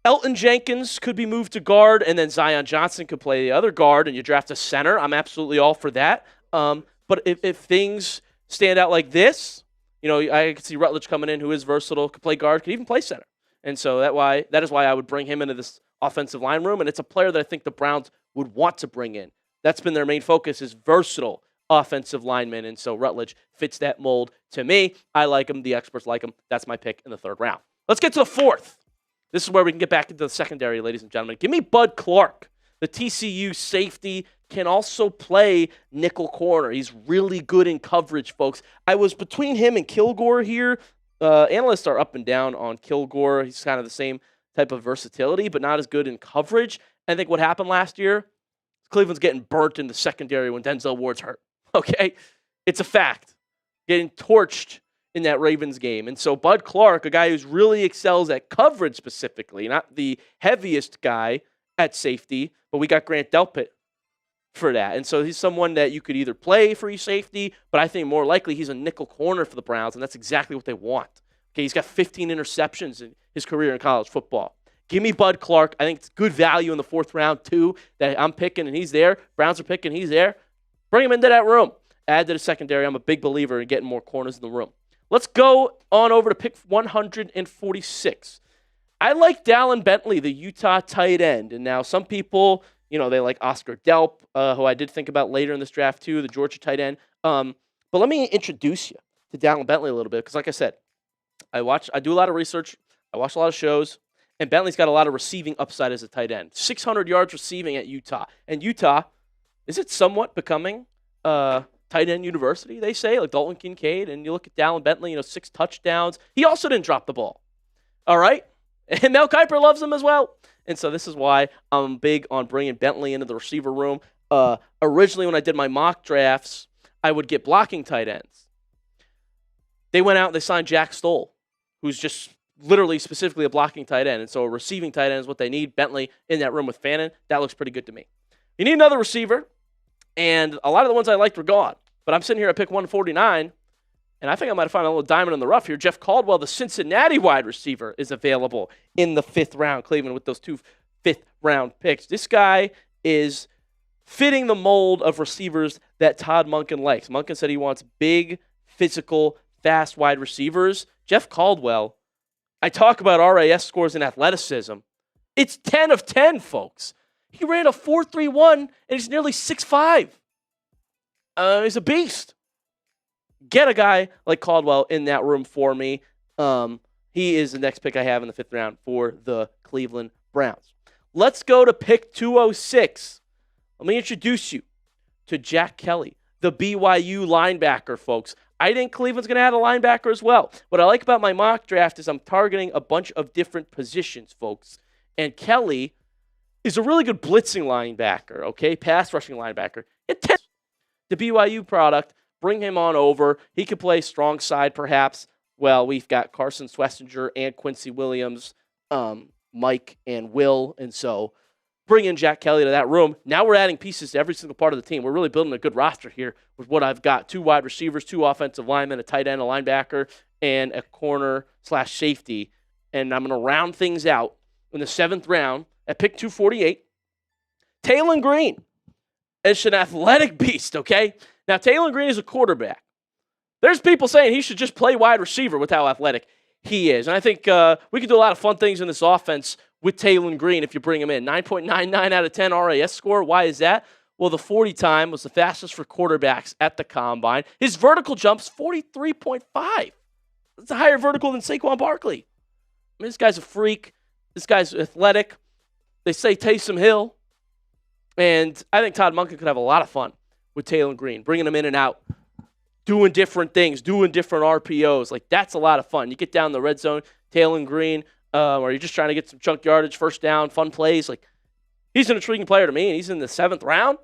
Elton Jenkins could be moved to guard, and then Zion Johnson could play the other guard, and you draft a center. I'm absolutely all for that. But if things stand out like this, you know, I could see Rutledge coming in, who is versatile, could play guard, could even play center. And so that is why I would bring him into this offensive line room, and it's a player that I think the Browns would want to bring in. That's been their main focus, is versatile offensive linemen, and so Rutledge fits that mold to me. I like him. The experts like him. That's my pick in the third round. Let's get to the fourth. This is where we can get back into the secondary, ladies and gentlemen. Give me Bud Clark. The TCU safety can also play nickel corner. He's really good in coverage, folks. I was between him and Kilgore here. Analysts are up and down on Kilgore. He's kind of the same type of versatility, but not as good in coverage. I think what happened last year, Cleveland's getting burnt in the secondary when Denzel Ward's hurt. Okay? It's a fact. Getting torched in that Ravens game. And so Bud Clark, a guy who's really excels at coverage specifically, not the heaviest guy at safety, but we got Grant Delpit for that. And so he's someone that you could either play free safety, but I think more likely he's a nickel corner for the Browns, and that's exactly what they want. Okay, he's got 15 interceptions in his career in college football. Give me Bud Clark. I think it's good value in the fourth round, too, that I'm picking and he's there. Browns are picking, he's there. Bring him into that room. Add to the secondary. I'm a big believer in getting more corners in the room. Let's go on over to pick 146. I like Dallin Bentley, the Utah tight end. And now some people, you know, they like Oscar Delp, who I did think about later in this draft too, the Georgia tight end. But let me introduce you to Dallin Bentley a little bit, because like I said, I do a lot of research, I watch a lot of shows, and Bentley's got a lot of receiving upside as a tight end. 600 yards receiving at Utah. And Utah, is it somewhat becoming tight end university, they say, like Dalton Kincaid, and you look at Dallin Bentley, 6 touchdowns. He also didn't drop the ball. All right? And Mel Kiper loves him as well. And so this is why I'm big on bringing Bentley into the receiver room. Originally, when I did my mock drafts, I would get blocking tight ends. They went out and they signed Jack Stoll, who's just literally specifically a blocking tight end. And so a receiving tight end is what they need. Bentley in that room with Fannin, that looks pretty good to me. You need another receiver, and a lot of the ones I liked were gone. But I'm sitting here at pick 149, and I think I might have found a little diamond in the rough here. Jeff Caldwell, the Cincinnati wide receiver, is available in the 5th round. Cleveland with those 2 5th-round picks. This guy is fitting the mold of receivers that Todd Monken likes. Monken said he wants big, physical, fast wide receivers. Jeff Caldwell, I talk about RAS scores and athleticism. It's 10 of 10, folks. He ran a 4.31, and he's nearly 6'5". He's a beast. Get a guy like Caldwell in that room for me. He is the next pick I have in the 5th round for the Cleveland Browns. Let's go to pick 206. Let me introduce you to Jack Kelly, the BYU linebacker, folks. I think Cleveland's going to add a linebacker as well. What I like about my mock draft is I'm targeting a bunch of different positions, folks. And Kelly is a really good blitzing linebacker, okay? Pass rushing linebacker. The BYU product, bring him on over. He could play strong side, perhaps. Well, we've got Carson Swessinger and Quincy Williams, Mike and Will, and so bring in Jack Kelly to that room. Now we're adding pieces to every single part of the team. We're really building a good roster here with what I've got. 2 wide receivers, 2 offensive linemen, a tight end, a linebacker, and a corner/safety. And I'm going to round things out in the 7th round at pick 248. Taylon Green is an athletic beast, okay? Now, Taylon Green is a quarterback. There's people saying he should just play wide receiver with how athletic he is. And I think we could do a lot of fun things in this offense with Taylon Green if you bring him in. 9.99 out of 10 RAS score. Why is that? Well, the 40 time was the fastest for quarterbacks at the combine. His vertical jump's 43.5. That's a higher vertical than Saquon Barkley. I mean, this guy's a freak. This guy's athletic. They say Taysom Hill. And I think Todd Monken could have a lot of fun with Taylon Green, bringing him in and out, doing different things, doing different RPOs. Like, that's a lot of fun. You get down the red zone, Taylon Green, or you're just trying to get some chunk yardage, first down, fun plays. Like, he's an intriguing player to me, and he's in the 7th round.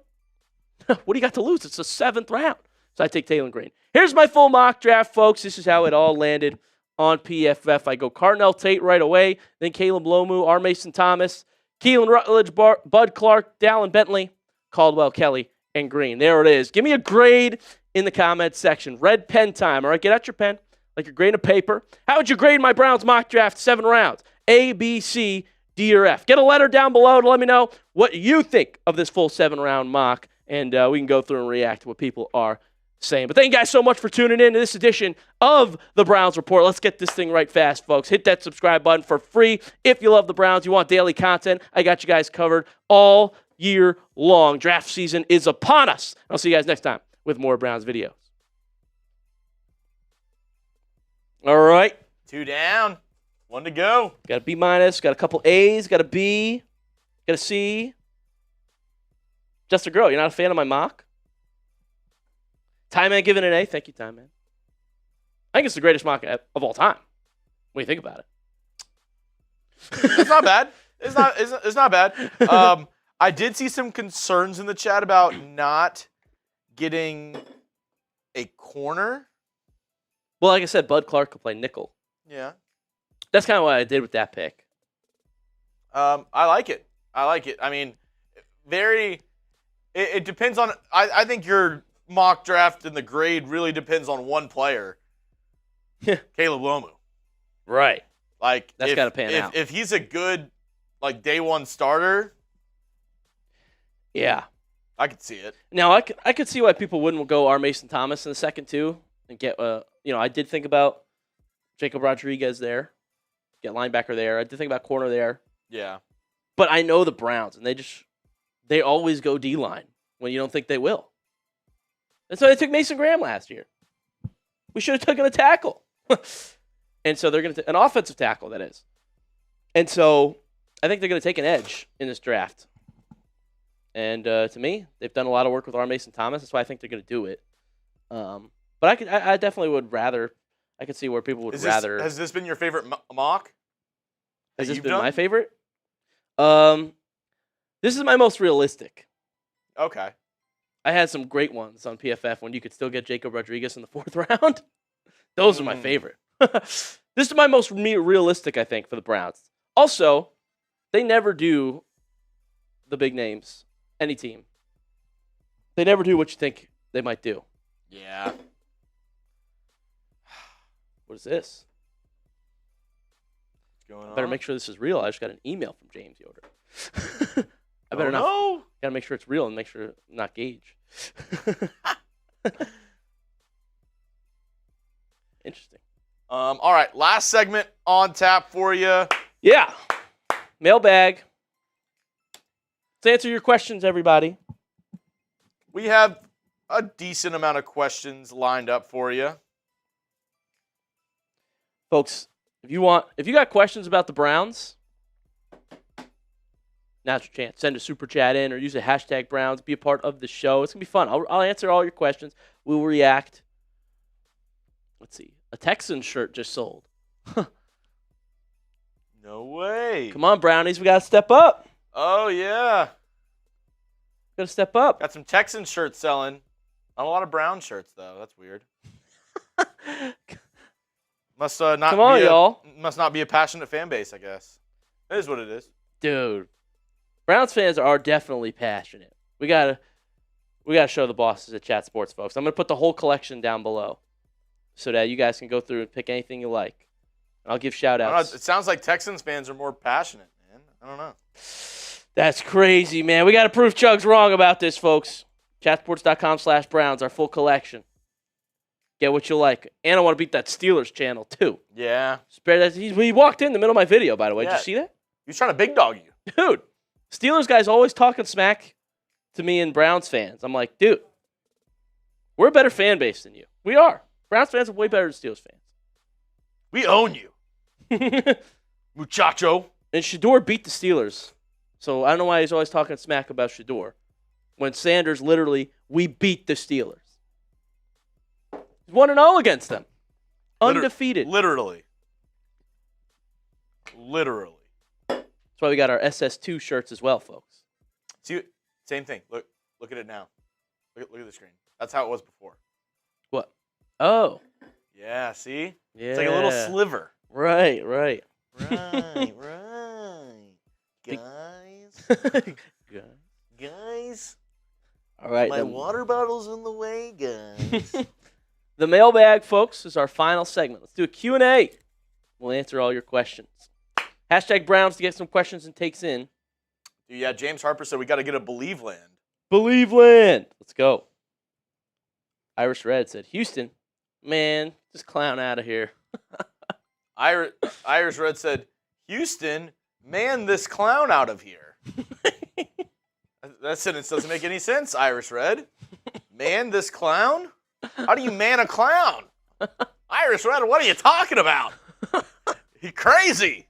What do you got to lose? It's the 7th round. So I take Taylon Green. Here's my full mock draft, folks. This is how it all landed on PFF. I go Carnell Tate right away, then Caleb Lomu, R. Mason Thomas, Keelan Rutledge, Bud Clark, Dallin Bentley, Caldwell, Kelly, and Green. There it is. Give me a grade in the comments section. Red pen time. All right, get out your pen like you're grading a paper. How would you grade my Browns mock draft 7 rounds? A, B, C, D, or F. Get a letter down below to let me know what you think of this full 7-round mock, and we can go through and react to what people are saying. But thank you guys so much for tuning in to this edition of the Browns Report. Let's get this thing right fast, folks. Hit that subscribe button for free. If you love the Browns, you want daily content, I got you guys covered all year long. Draft season is upon us. I'll see you guys next time with more Browns videos. All right. 2 down. 1 to go. Got a B-, got a couple A's, got a B, got a C. Just a girl, you're not a fan of my mock? Time Man giving an A. Thank you, Time Man. I think it's the greatest mock of all time when you think about it. It's not bad. It's not bad. I did see some concerns in the chat about not getting a corner. Well, like I said, Bud Clark could play nickel. Yeah. That's kind of what I did with that pick. I like it. I mean, it depends on, I think your mock draft and the grade really depends on one player. Caleb Lomu. Right. Like, that's got to pan out. If he's a good, like, day one starter. Yeah. I could see it. Now, I could see why people wouldn't go R. Mason Thomas in the second, too, and get, I did think about Jacob Rodriguez there, get linebacker there. I did think about corner there. Yeah. But I know the Browns, and they always go D-line when you don't think they will. And so they took Mason Graham last year. We should have taken a tackle. And so they're going to an offensive tackle, that is. And so I think they're going to take an edge in this draft. And to me, they've done a lot of work with R. Mason Thomas. That's why I think they're going to do it. But I definitely would rather. I could see where people would rather. Has this been your favorite mock? Has this you've been done? my favorite? This is my most realistic. Okay. I had some great ones on PFF when you could still get Jacob Rodriguez in the 4th round. Those are my favorite. This is my most realistic, I think, for the Browns. Also, they never do the big names. Any team. They never do what you think they might do. Yeah. What is this? What's going on? I better make sure this is real. I just got an email from James Yoder. I better not. No. Gotta make sure it's real and make sure not Gage. Interesting. All right, last segment on tap for you. Yeah. Mailbag. Let's answer your questions, everybody. We have a decent amount of questions lined up for you. Folks, if you got questions about the Browns, now's your chance. Send a super chat in or use a hashtag Browns. Be a part of the show. It's going to be fun. I'll answer all your questions. We will react. Let's see. A Texan shirt just sold. No way. Come on, Brownies. We got to step up. Oh, yeah. Got to step up. Got some Texan shirts selling. Not a lot of Brown shirts, though. That's weird. Must not be a passionate fan base, I guess. It is what it is. Dude. Browns fans are definitely passionate. We gotta show the bosses at Chat Sports, folks. I'm gonna put the whole collection down below so that you guys can go through and pick anything you like. And I'll give shout outs. It sounds like Texans fans are more passionate, man. I don't know. That's crazy, man. We gotta prove Chug's wrong about this, folks. Chatsports.com/Browns, our full collection. Get what you like. And I want to beat that Steelers channel too. Yeah. He walked in the middle of my video, by the way. Yeah. Did you see that? He was trying to big dog you. Dude, Steelers guys always talking smack to me and Browns fans. I'm like, dude, we're a better fan base than you. We are. Browns fans are way better than Steelers fans. We own you. Muchacho. And Shedeur beat the Steelers. So I don't know why he's always talking smack about Shedeur. When Sanders literally, we beat the Steelers. He's 1-0 against them. Undefeated. Literally. That's why we got our SS2 shirts as well, folks. See, same thing. Look at it now. Look at the screen. That's how it was before. What? Oh. Yeah, see? Yeah. It's like a little sliver. Right. Right. Guys. All right. My water bottle's in the way, guys. The mailbag, folks, is our final segment. Let's do a Q&A. We'll answer all your questions. Hashtag Browns to get some questions and takes in. Dude, yeah, James Harper said we got to get a Believe Land. Believe Land. Let's go. Irish Red said, Houston, man, just clown out of here. Irish Red said, Houston, man this clown out of here. That sentence doesn't make any sense, Irish Red. Man this clown? How do you man a clown? Irish Red, what are you talking about? You crazy.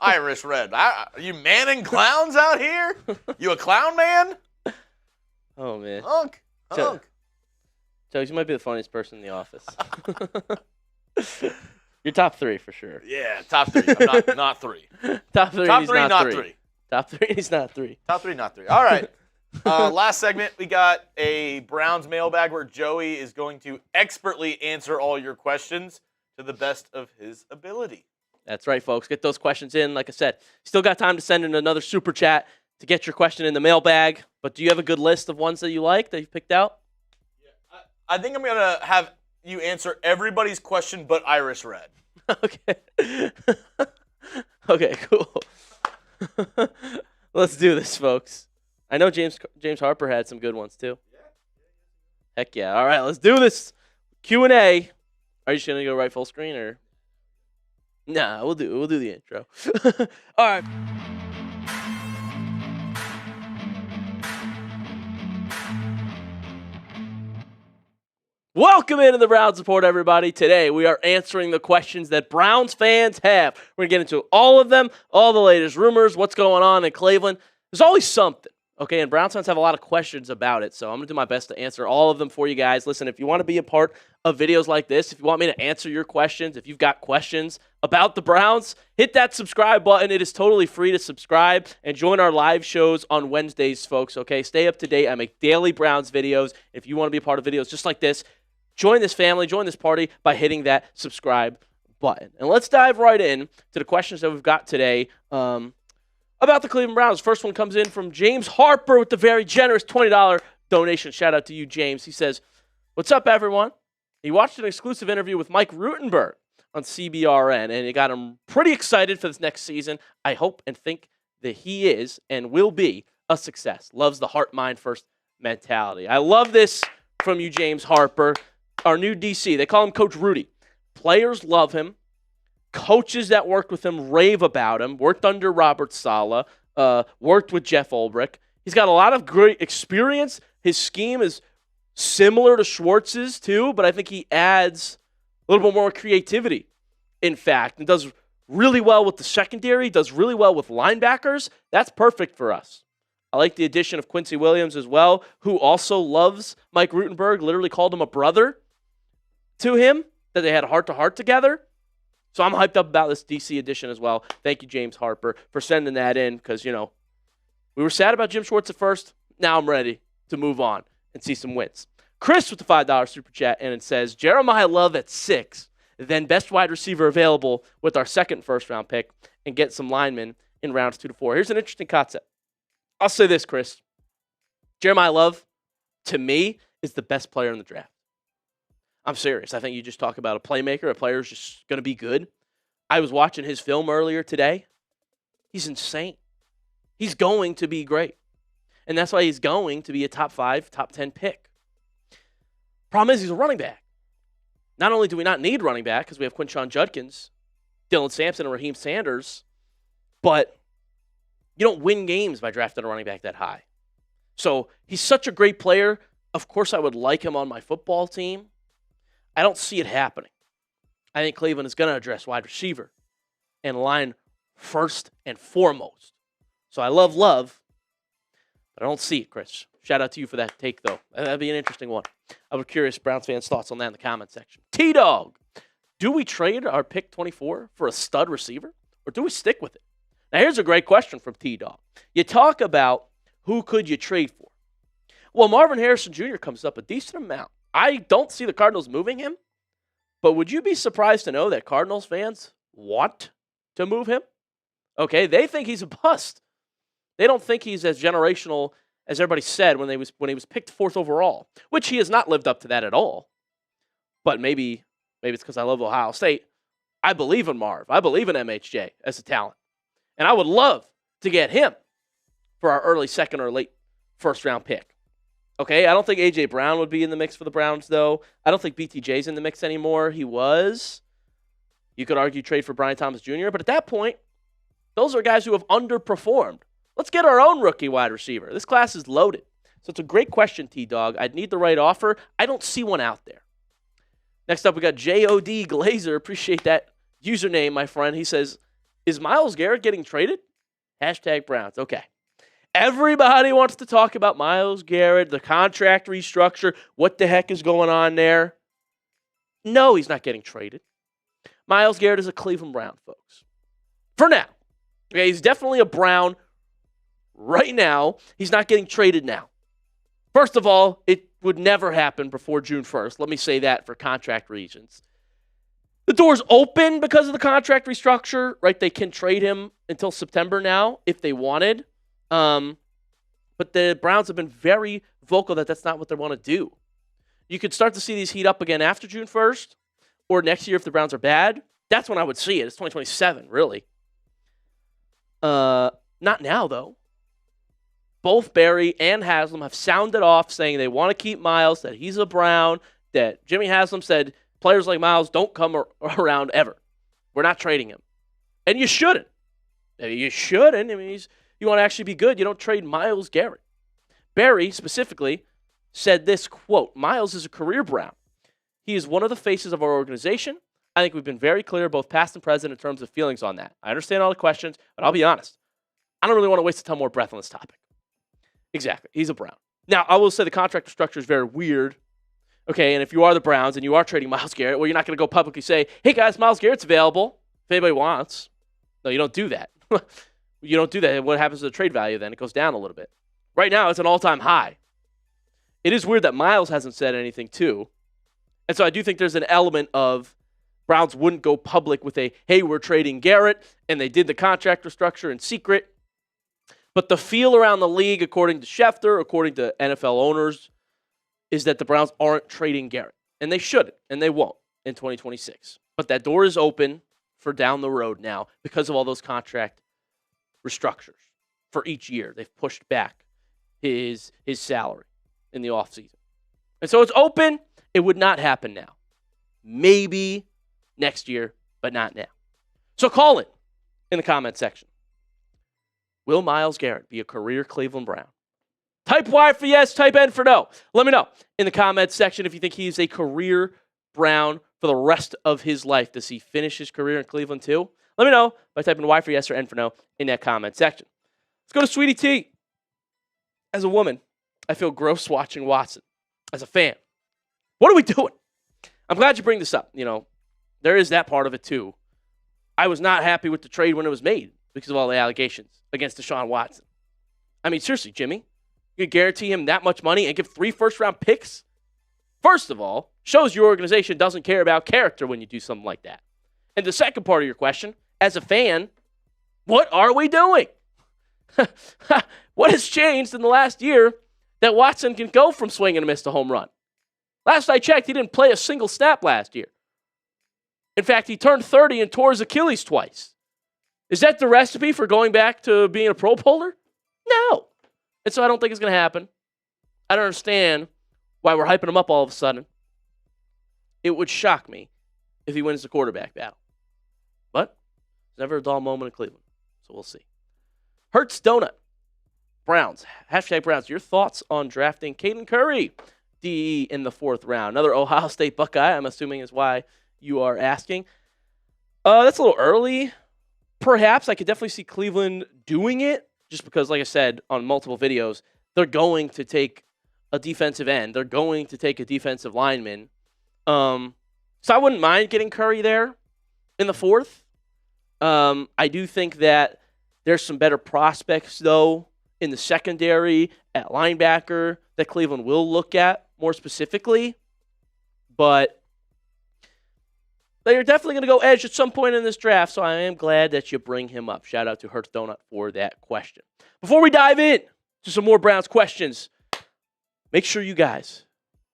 Irish Red, are you manning clowns out here? You a clown man? Oh, man. Hunk. Chugs, you might be the funniest person in the office. You're top 3 for sure. Yeah, top 3. I'm not 3. Top 3, Top he's 3, not not 3. 3. Top 3, he's not 3. Top 3, not 3. All right. Last segment, we got a Browns mailbag where Joey is going to expertly answer all your questions to the best of his ability. That's right, folks. Get those questions in. Like I said, still got time to send in another super chat to get your question in the mailbag. But do you have a good list of ones that you like that you've picked out? Yeah, I think I'm going to have you answer everybody's question but Irish Red. Okay. Okay, cool. Let's do this, folks. I know James Harper had some good ones, too. Heck yeah. All right, let's do this. Q&A. Are you just going to go right full screen, or? Nah, we'll do the intro. All right. Welcome into the Browns Report, everybody. Today, we are answering the questions that Browns fans have. We're going to get into all of them, all the latest rumors, what's going on in Cleveland. There's always something, okay? And Browns fans have a lot of questions about it, so I'm going to do my best to answer all of them for you guys. Listen, if you want to be a part of videos like this. If you want me to answer your questions, if you've got questions about the Browns, hit that subscribe button. It is totally free to subscribe and join our live shows on Wednesdays, folks, okay? Stay up to date. I make daily Browns videos. If you want to be a part of videos just like this, join this family, join this party by hitting that subscribe button. And let's dive right in to the questions that we've got today about the Cleveland Browns. First one comes in from James Harper with the very generous $20 donation. Shout out to you, James. He says, "What's up, everyone?" He watched an exclusive interview with Mike Rutenberg on CBRN, and it got him pretty excited for this next season. I hope and think that he is and will be a success. Loves the heart, mind first mentality. I love this from you, James Harper, our new DC. They call him Coach Rudy. Players love him. Coaches that worked with him rave about him. Worked under Robert Saleh. Worked with Jeff Ulbrich. He's got a lot of great experience. His scheme is similar to Schwartz's too, but I think he adds a little bit more creativity, in fact, and does really well with the secondary, does really well with linebackers. That's perfect for us. I like the addition of Quincy Williams as well, who also loves Mike Rutenberg, literally called him a brother to him, that they had a heart-to-heart together. So I'm hyped up about this DC edition as well. Thank you, James Harper, for sending that in because, we were sad about Jim Schwartz at first. Now I'm ready to move on and see some wins. Chris with the $5 super chat, and it says, Jeremiah Love at 6, then best wide receiver available with our second first-round pick, and get some linemen in rounds 2 to 4. Here's an interesting concept. I'll say this, Chris. Jeremiah Love, to me, is the best player in the draft. I'm serious. I think you just talk about a playmaker, a player who's just going to be good. I was watching his film earlier today. He's insane. He's going to be great. And that's why he's going to be a top 5, top 10 pick. Problem is, he's a running back. Not only do we not need running back because we have Quinshon Judkins, Dylan Sampson, and Raheem Sanders, but you don't win games by drafting a running back that high. So he's such a great player. Of course, I would like him on my football team. I don't see it happening. I think Cleveland is going to address wide receiver and line first and foremost. So I love Love, but I don't see it, Chris. Shout out to you for that take, though. That'd be an interesting one. I was curious Browns fans' thoughts on that in the comment section. T-Dog, do we trade our pick 24 for a stud receiver, or do we stick with it? Now, here's a great question from T-Dog. You talk about who could you trade for. Well, Marvin Harrison Jr. comes up a decent amount. I don't see the Cardinals moving him, but would you be surprised to know that Cardinals fans want to move him? Okay, they think he's a bust. They don't think he's as generational as everybody said when he was picked 4th overall, which he has not lived up to that at all. But maybe it's because I love Ohio State. I believe in Marv. I believe in MHJ as a talent. And I would love to get him for our early second or late first-round pick. Okay, I don't think A.J. Brown would be in the mix for the Browns, though. I don't think BTJ's in the mix anymore. He was. You could argue trade for Brian Thomas Jr., but at that point, those are guys who have underperformed. Let's get our own rookie wide receiver. This class is loaded. So it's a great question, T-Dog. I'd need the right offer. I don't see one out there. Next up, we got J.O.D. Glazer. Appreciate that username, my friend. He says, is Myles Garrett getting traded? Hashtag Browns. Okay. Everybody wants to talk about Myles Garrett, the contract restructure, what the heck is going on there. No, he's not getting traded. Myles Garrett is a Cleveland Brown, folks. For now. Okay, he's definitely a Brown right now. He's not getting traded now. First of all, it would never happen before June 1st. Let me say that for contract reasons. The door's open because of the contract restructure, right? They can trade him until September now if they wanted. But the Browns have been very vocal that that's not what they want to do. You could start to see these heat up again after June 1st or next year if the Browns are bad. That's when I would see it. It's 2027, really. Not now, though. Both Barry and Haslam have sounded off saying they want to keep Myles, that he's a Brown, that Jimmy Haslam said players like Myles don't come around ever. We're not trading him. And you shouldn't. You shouldn't. I mean, you want to actually be good, you don't trade Myles Garrett. Barry, specifically, said this, quote, Myles is a career Brown. He is one of the faces of our organization. I think we've been very clear, both past and present, in terms of feelings on that. I understand all the questions, but I'll be honest. I don't really want to waste a ton more breath on this topic. Exactly. He's a Brown. Now, I will say the contract structure is very weird. Okay, and if you are the Browns and you are trading Myles Garrett, well, you're not going to go publicly say, hey, guys, Myles Garrett's available if anybody wants. No, you don't do that. You don't do that. And what happens to the trade value then? It goes down a little bit. Right now, it's an all-time high. It is weird that Myles hasn't said anything, too. And so I do think there's an element of Browns wouldn't go public with a, hey, we're trading Garrett, and they did the contract restructure in secret. But the feel around the league, according to Schefter, according to NFL owners, is that the Browns aren't trading Garrett. And they shouldn't, and they won't in 2026. But that door is open for down the road now because of all those contract restructures for each year. They've pushed back his salary in the offseason. And so it's open. It would not happen now. Maybe next year, but not now. So call it in the comment section. Will Myles Garrett be a career Cleveland Brown? Type Y for yes, type N for no. Let me know in the comments section if you think he's a career Brown for the rest of his life. Does he finish his career in Cleveland too? Let me know by typing Y for yes or N for no in that comment section. Let's go to Sweetie T. As a woman, I feel gross watching Watson. As a fan, what are we doing? I'm glad you bring this up. You know, there is that part of it too. I was not happy with the trade when it was made because of all the allegations against Deshaun Watson. I mean, seriously, Jimmy. You guarantee him that much money and give 3 first-round picks? First of all, shows your organization doesn't care about character when you do something like that. And the second part of your question, as a fan, what are we doing? What has changed in the last year that Watson can go from swing and a miss to home run? Last I checked, he didn't play a single snap last year. In fact, he turned 30 and tore his Achilles twice. Is that the recipe for going back to being a Pro Bowler? No. And so I don't think it's going to happen. I don't understand why we're hyping him up all of a sudden. It would shock me if he wins the quarterback battle. But it's never a dull moment in Cleveland. So we'll see. Hertz Donut. Browns. Hashtag Browns. Your thoughts on drafting Caden Curry, DE, in the 4th round? Another Ohio State Buckeye, I'm assuming is why you are asking. That's a little early. Perhaps I could definitely see Cleveland doing it. Just because, like I said, on multiple videos, they're going to take a defensive end. They're going to take a defensive lineman. So I wouldn't mind getting Curry there in the 4th. I do think that there's some better prospects, though, in the secondary at linebacker that Cleveland will look at more specifically. But they're definitely going to go edge at some point in this draft, so I am glad that you bring him up. Shout out to Hertz Donut for that question. Before we dive in to some more Browns questions, make sure you guys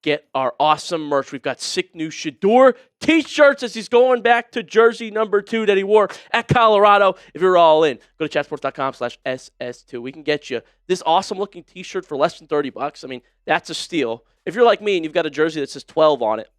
get our awesome merch. We've got sick new Shedeur t-shirts as he's going back to jersey number 2 that he wore at Colorado. If you're all in, go to chatsports.com/SS2. We can get you this awesome-looking t-shirt for less than $30. I mean, that's a steal. If you're like me and you've got a jersey that says 12 on it,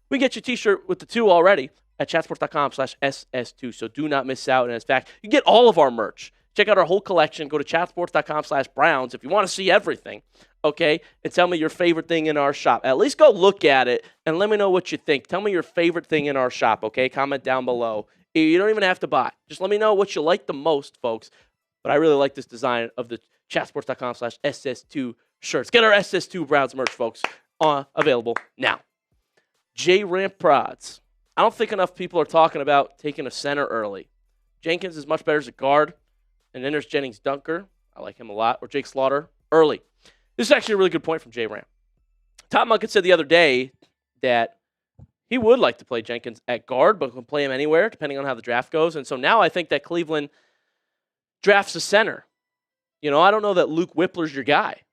we get your t-shirt with the 2 already at chatsports.com/SS2, so do not miss out. And in fact, you get all of our merch. Check out our whole collection. Go to chatsports.com/Browns if you want to see everything, okay? And tell me your favorite thing in our shop. At least go look at it and let me know what you think. Tell me your favorite thing in our shop, okay? Comment down below. You don't even have to buy. Just let me know what you like the most, folks. But I really like this design of the chatsports.com/SS2 shirts. Get our SS2 Browns merch, folks, available now. J-Ramp Prods. I don't think enough people are talking about taking a center early. Jenkins is much better as a guard. And then there's Jennings Dunker. I like him a lot. Or Jake Slaughter early. This is actually a really good point from J-Ramp. Tom Munkett said the other day that he would like to play Jenkins at guard, but can play him anywhere depending on how the draft goes. And so now I think that Cleveland drafts a center. You know, I don't know that Luke Whippler's your guy.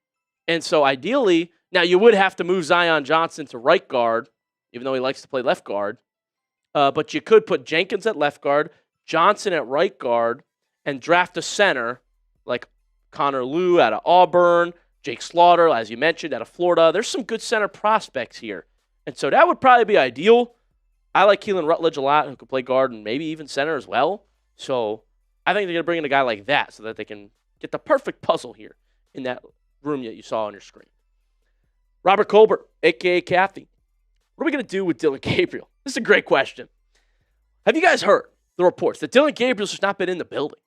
And so ideally, now you would have to move Zion Johnson to right guard, even though he likes to play left guard. But you could put Jenkins at left guard, Johnson at right guard, and draft a center like Connor Lew out of Auburn, Jake Slaughter, as you mentioned, out of Florida. There's some good center prospects here. And so that would probably be ideal. I like Keelan Rutledge a lot, who could play guard and maybe even center as well. So I think they're going to bring in a guy like that so that they can get the perfect puzzle here in that room that you saw on your screen. Robert Colbert, a.k.a. Kathy. What are we going to do with Dillon Gabriel? This is a great question. Have you guys heard the reports that Dillon Gabriel's just not been in the building?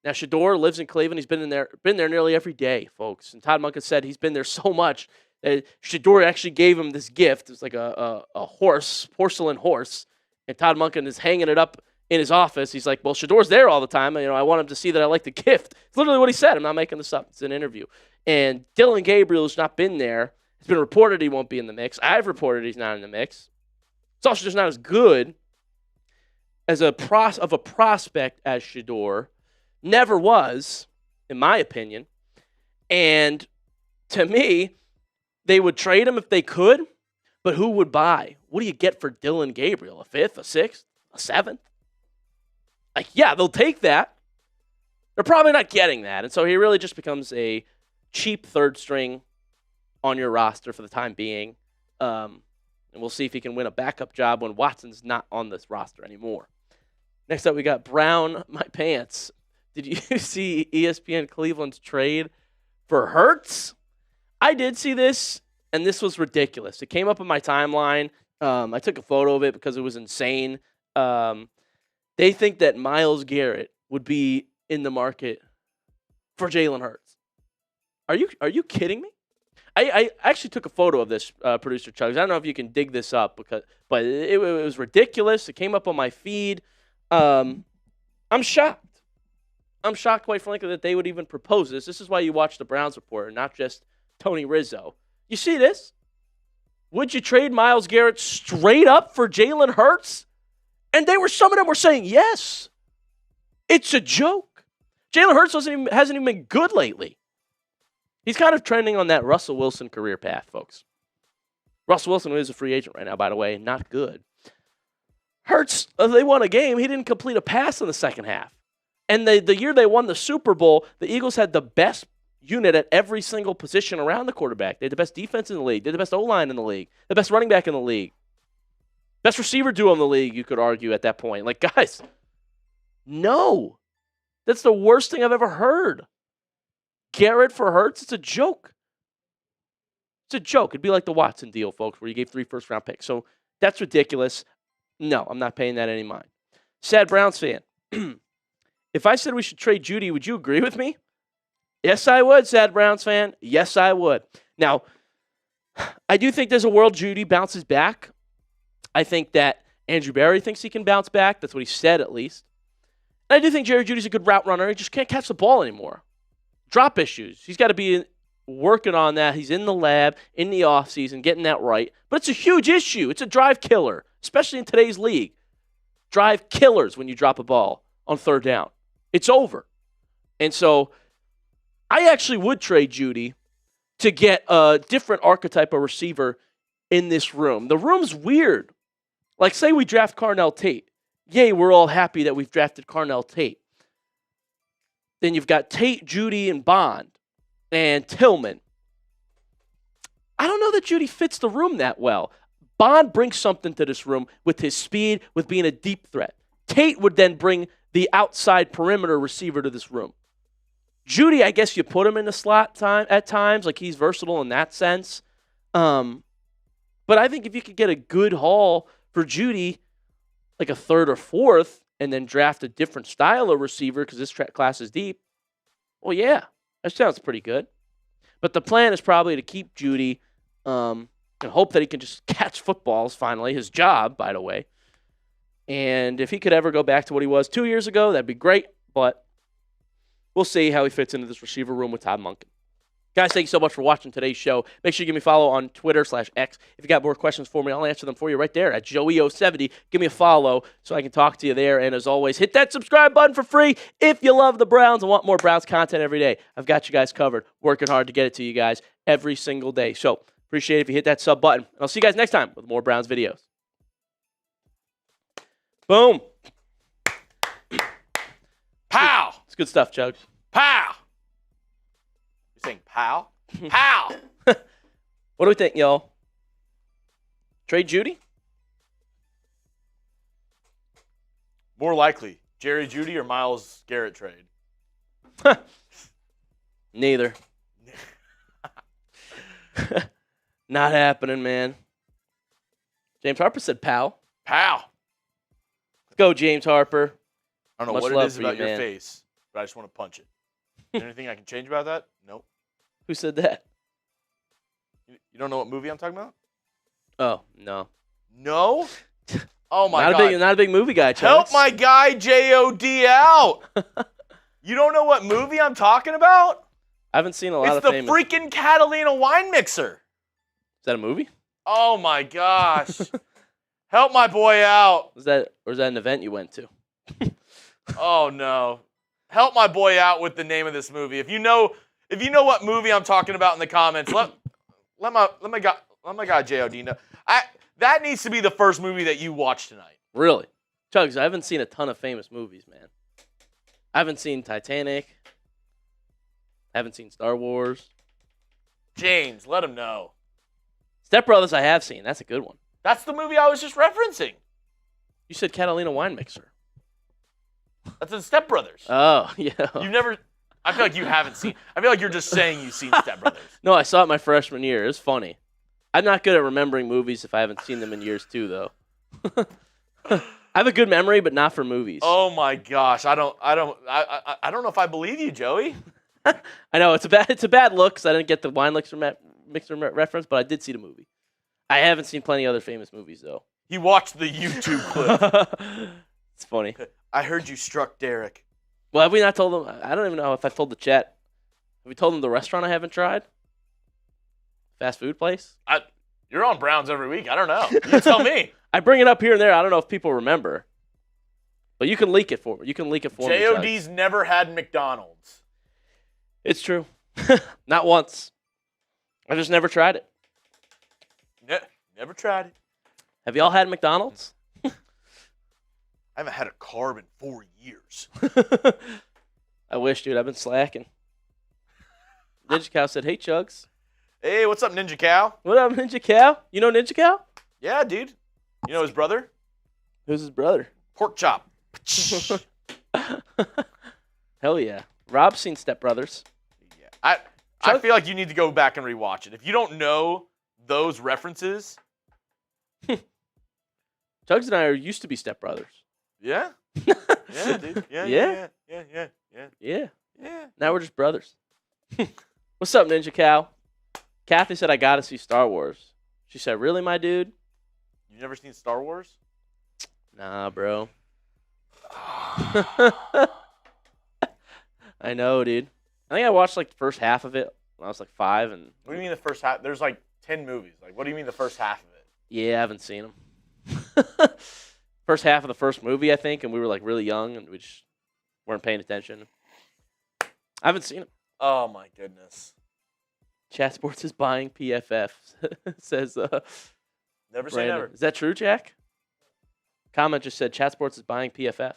Now, Shedeur lives in Cleveland. He's been there nearly every day, folks. And Todd Munkett said he's been there so much Shedeur actually gave him this gift. It was like a porcelain horse, and Todd Monken is hanging it up in his office. He's like, well, Shedeur's there all the time. I want him to see that I like the gift. It's literally what he said. I'm not making this up. It's an interview. And Dillon Gabriel has not been there. It's been reported he won't be in the mix. I've reported he's not in the mix. It's also just not as good as a prospect as Shedeur. Never was, in my opinion. And to me, they would trade him if they could, but who would buy? What do you get for Dillon Gabriel? A fifth, a sixth, a seventh? Like, yeah, they'll take that. They're probably not getting that. And so he really just becomes a cheap third string on your roster for the time being. And we'll see if he can win a backup job when Watson's not on this roster anymore. Next up, we got Brown My Pants. Did you see ESPN Cleveland's trade for Hurts? I did see this, and this was ridiculous. It came up on my timeline. I took a photo of it because it was insane. They think that Myles Garrett would be in the market for Jalen Hurts. Are you kidding me? I actually took a photo of this, producer Chugs. I don't know if you can dig this up, but it was ridiculous. It came up on my feed. I'm shocked. I'm shocked, quite frankly, that they would even propose this. This is why you watch the Browns Report and not just Tony Rizzo. You see this? Would you trade Myles Garrett straight up for Jalen Hurts? And some of them were saying yes. It's a joke. Jalen Hurts hasn't even been good lately. He's kind of trending on that Russell Wilson career path, folks. Russell Wilson is a free agent right now, by the way, not good. Hurts, they won a game. He didn't complete a pass in the second half. And the year they won the Super Bowl, the Eagles had the best unit at every single position around the quarterback. They had the best defense in the league. They had the best O-line in the league. The best running back in the league. Best receiver duo in the league, you could argue at that point. Like, guys, no. That's the worst thing I've ever heard. Garrett for Hurts, it's a joke. It's a joke. It'd be like the Watson deal, folks, where you gave 3 first-round picks. So that's ridiculous. No, I'm not paying that any mind. Sad Browns fan. If I said we should trade Judy, would you agree with me? Yes, I would, sad Browns fan. Yes, I would. Now, I do think there's a world Judy bounces back. I think that Andrew Berry thinks he can bounce back. That's what he said, at least. And I do think Jerry Judy's a good route runner. He just can't catch the ball anymore. Drop issues. He's got to be working on that. He's in the lab, in the offseason, getting that right. But it's a huge issue. It's a drive killer, especially in today's league. Drive killers when you drop a ball on third down. It's over. And so I actually would trade Judy to get a different archetype of receiver in this room. The room's weird. Like, say we draft Carnell Tate. Yay, we're all happy that we've drafted Carnell Tate. Then you've got Tate, Judy, and Bond, and Tillman. I don't know that Judy fits the room that well. Bond brings something to this room with his speed, with being a deep threat. Tate would then bring the outside perimeter receiver to this room. Judy, I guess you put him in the slot at times, like he's versatile in that sense. But I think if you could get a good haul for Judy, like a third or fourth, and then draft a different style of receiver because this class is deep, well, yeah, that sounds pretty good. But the plan is probably to keep Judy and hope that he can just catch footballs finally, his job, by the way. And if he could ever go back to what he was 2 years ago, that'd be great. But we'll see how he fits into this receiver room with Todd Monken. Guys, thank you so much for watching today's show. Make sure you give me a follow on Twitter/X. If you got more questions for me, I'll answer them for you right there at Joey070. Give me a follow so I can talk to you there. And as always, hit that subscribe button for free if you love the Browns and want more Browns content every day. I've got you guys covered, working hard to get it to you guys every single day. So appreciate it if you hit that sub button. And I'll see you guys next time with more Browns videos. Boom. Pow! It's good stuff, Chug. Pow! You saying pow? Pow! What do we think, y'all? Trade Judy? More likely, Jerry Judy or Myles Garrett trade? Neither. Not happening, man. James Harper said pow. Pow! Let's go, James Harper. I don't know Much what it love is for about you, your man. face, but I just want to punch it. Anything I can change about that? Nope. Who said that? You don't know what movie I'm talking about? Oh, no. No? Oh, my God. Not a big movie guy, Chugs. Help my guy J.O.D. out. You don't know what movie I'm talking about? I haven't seen a lot of It's the famous. freaking Catalina wine mixer. Is that a movie? Oh, my gosh. Help my boy out. Or is that an event you went to? Oh, no. Help my boy out with the name of this movie. If you know what movie I'm talking about in the comments, let my guy J.O.D. know. That needs to be the first movie that you watch tonight. Really? Chugs, I haven't seen a ton of famous movies, man. I haven't seen Titanic. I haven't seen Star Wars. James, let him know. Step Brothers I have seen. That's a good one. That's the movie I was just referencing. You said Catalina Wine Mixer. That's in Step Brothers. Oh, yeah. You've never... I feel like you haven't seen... I feel like you're just saying you've seen Step Brothers. No, I saw it my freshman year. It was funny. I'm not good at remembering movies if I haven't seen them in years, too, though. I have a good memory, but not for movies. Oh, my gosh. I don't know if I believe you, Joey. I know, it's a bad look because I didn't get the wine mixer reference, but I did see the movie. I haven't seen plenty of other famous movies, though. He watched the YouTube clip. It's funny. I heard you struck Derek. Well, have we not told them? I don't even know if I told the chat. Have we told them the restaurant I haven't tried? Fast food place? You're on Browns every week. I don't know. You tell me. I bring it up here and there. I don't know if people remember. But you can leak it for me. You can leak it for me. JOD's never had McDonald's. It's true. Not once. I just never tried it. Never tried it. Have y'all had McDonald's? I haven't had a carb in 4 years. I wish, dude. I've been slacking. Ninja Cow said, "Hey, Chugs." Hey, what's up, Ninja Cow? What up, Ninja Cow? You know Ninja Cow? Yeah, dude. You know his brother? Who's his brother? Pork Chop. Hell yeah. Rob's seen Step Brothers. Yeah. I feel like you need to go back and rewatch it. If you don't know those references. Chugs and I used to be Step Brothers. Yeah? Yeah, dude. Yeah. Yeah. Now we're just brothers. What's up, Ninja Cow? Kathy said, I got to see Star Wars. She said, really, my dude? You've never seen Star Wars? Nah, bro. I know, dude. I think I watched like the first half of it when I was like 5. And what do you mean the first half? There's like 10 movies. Like, what do you mean the first half of it? Yeah, I haven't seen them. First half of the first movie, I think, and we were like really young and we just weren't paying attention. I haven't seen them. Oh, my goodness. Chat Sports is buying PFF, says Never say Brandon. never. Is that true, Jack? Comment just said Chat Sports is buying PFF.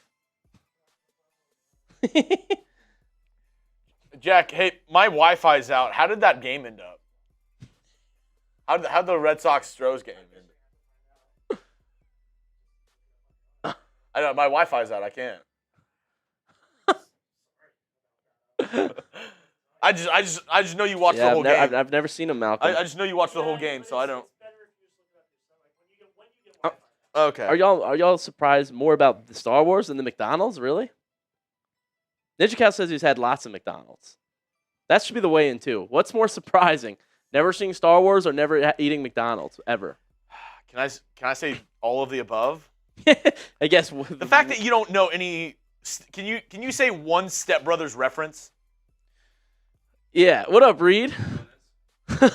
Jack, hey, my Wi-Fi's out. How did that game end up? How'd the Red Sox-Stros game end? I know, my Wi-Fi's out. I can't. I just know you watched the whole game. I've never seen him, Malcolm. I just know you watched the whole game, so I don't. Okay. Are y'all surprised more about the Star Wars than the McDonald's? Really? Ninja Cow says he's had lots of McDonald's. That should be the way in too. What's more surprising? Never seeing Star Wars or never eating McDonald's ever? Can I say all of the above? I guess the fact that you don't know any. Can you say one Step Brothers reference? Yeah. What up, Reed? Yeah,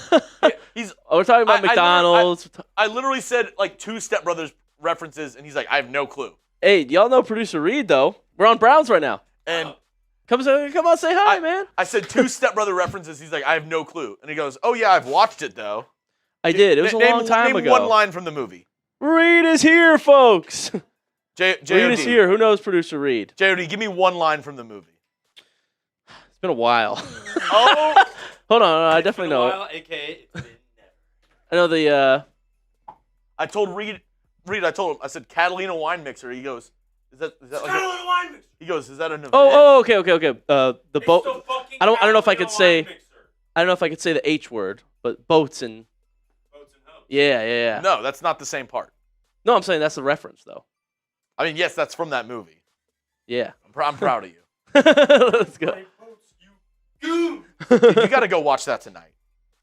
we're talking about McDonald's. I literally said like 2 Step Brothers references, and he's like, I have no clue. Hey, y'all know producer Reed though. We're on Browns right now. And come on, say hi, man. I said 2 Step Brother references. He's like, I have no clue. And he goes, oh yeah, I've watched it though. I did. It was a long time ago. Name one line from the movie. Reed is here, folks. Reed is here. Who knows producer Reed? JOD, give me one line from the movie. It's been a while. Oh. Hold on. I definitely know it. AKA, it's been never. I know the... I told Reed, I told him, I said, Catalina Wine Mixer. He goes, is that like Catalina Wine Mixer. He goes, is that an event? Okay. The boat... So I don't know if I could say... Wine Mixer. I don't know if I could say the H word, but boats and... Boats and hubs. Yeah. No, that's not the same part. No, I'm saying that's the reference, though. I mean, yes, that's from that movie. Yeah. I'm proud of you. Let's go. Boats, you goon. Dude, you got to go watch that tonight.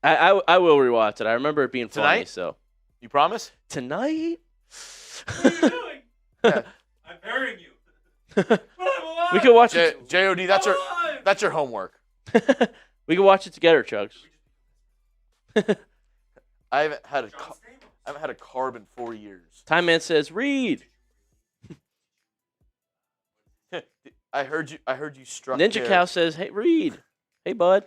I will rewatch it. I remember it being funny. Tonight? So You promise? tonight, What are you doing? Yeah. I'm burying you. But I'm alive. we can watch it. JOD, I'm alive. that's your homework. We can watch it together, Chugs. I haven't had a John Stamos. carb in 4 years. Time Man says, read. I heard you struck. Ninja there. Cow says, hey, read. Hey, bud.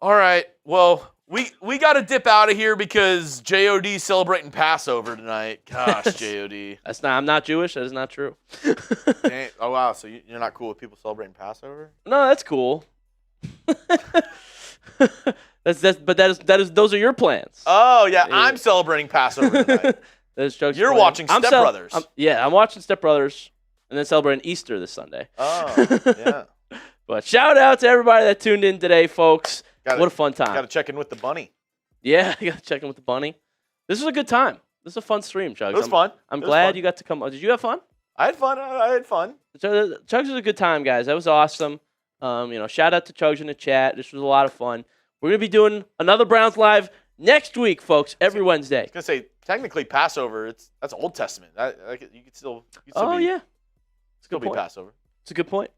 All right. Well, we got to dip out of here because JOD's celebrating Passover tonight. Gosh, JOD. I'm not Jewish. That is not true. Dang. Oh wow. So you're not cool with people celebrating Passover? No, that's cool. Those are your plans. Oh yeah, Yeah. I'm celebrating Passover tonight. That's Chugs' You're plan. watching Step Brothers. I'm watching Step Brothers, and then celebrating Easter this Sunday. Oh yeah. But shout out to everybody that tuned in today, folks. What a fun time. Got to check in with the bunny. Yeah, you got to check in with the bunny. This was a good time. This was a fun stream, Chugs. It was fun. I'm It was glad fun. you got to come. Did you have fun? I had fun. Chugs was a good time, guys. That was awesome. Shout out to Chugs in the chat. This was a lot of fun. We're gonna be doing another Browns Live next week, folks. Every Wednesday. I was gonna say technically Passover. That's Old Testament. You could still. Yeah, Still be point. Passover. it's a good point.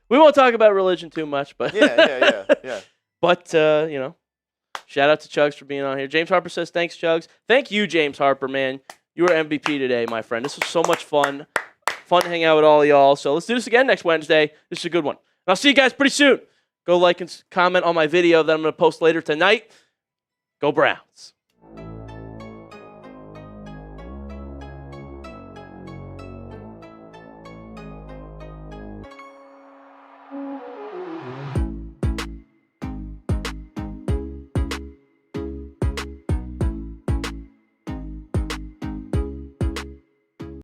We won't talk about religion too much, but Yeah. But shout out to Chugs for being on here. James Harper says thanks, Chugs. Thank you, James Harper, man. You were MVP today, my friend. This was so much fun. Fun to hang out with all y'all. So let's do this again next Wednesday. This is a good one. And I'll see you guys pretty soon. Go like and comment on my video that I'm going to post later tonight. Go Browns.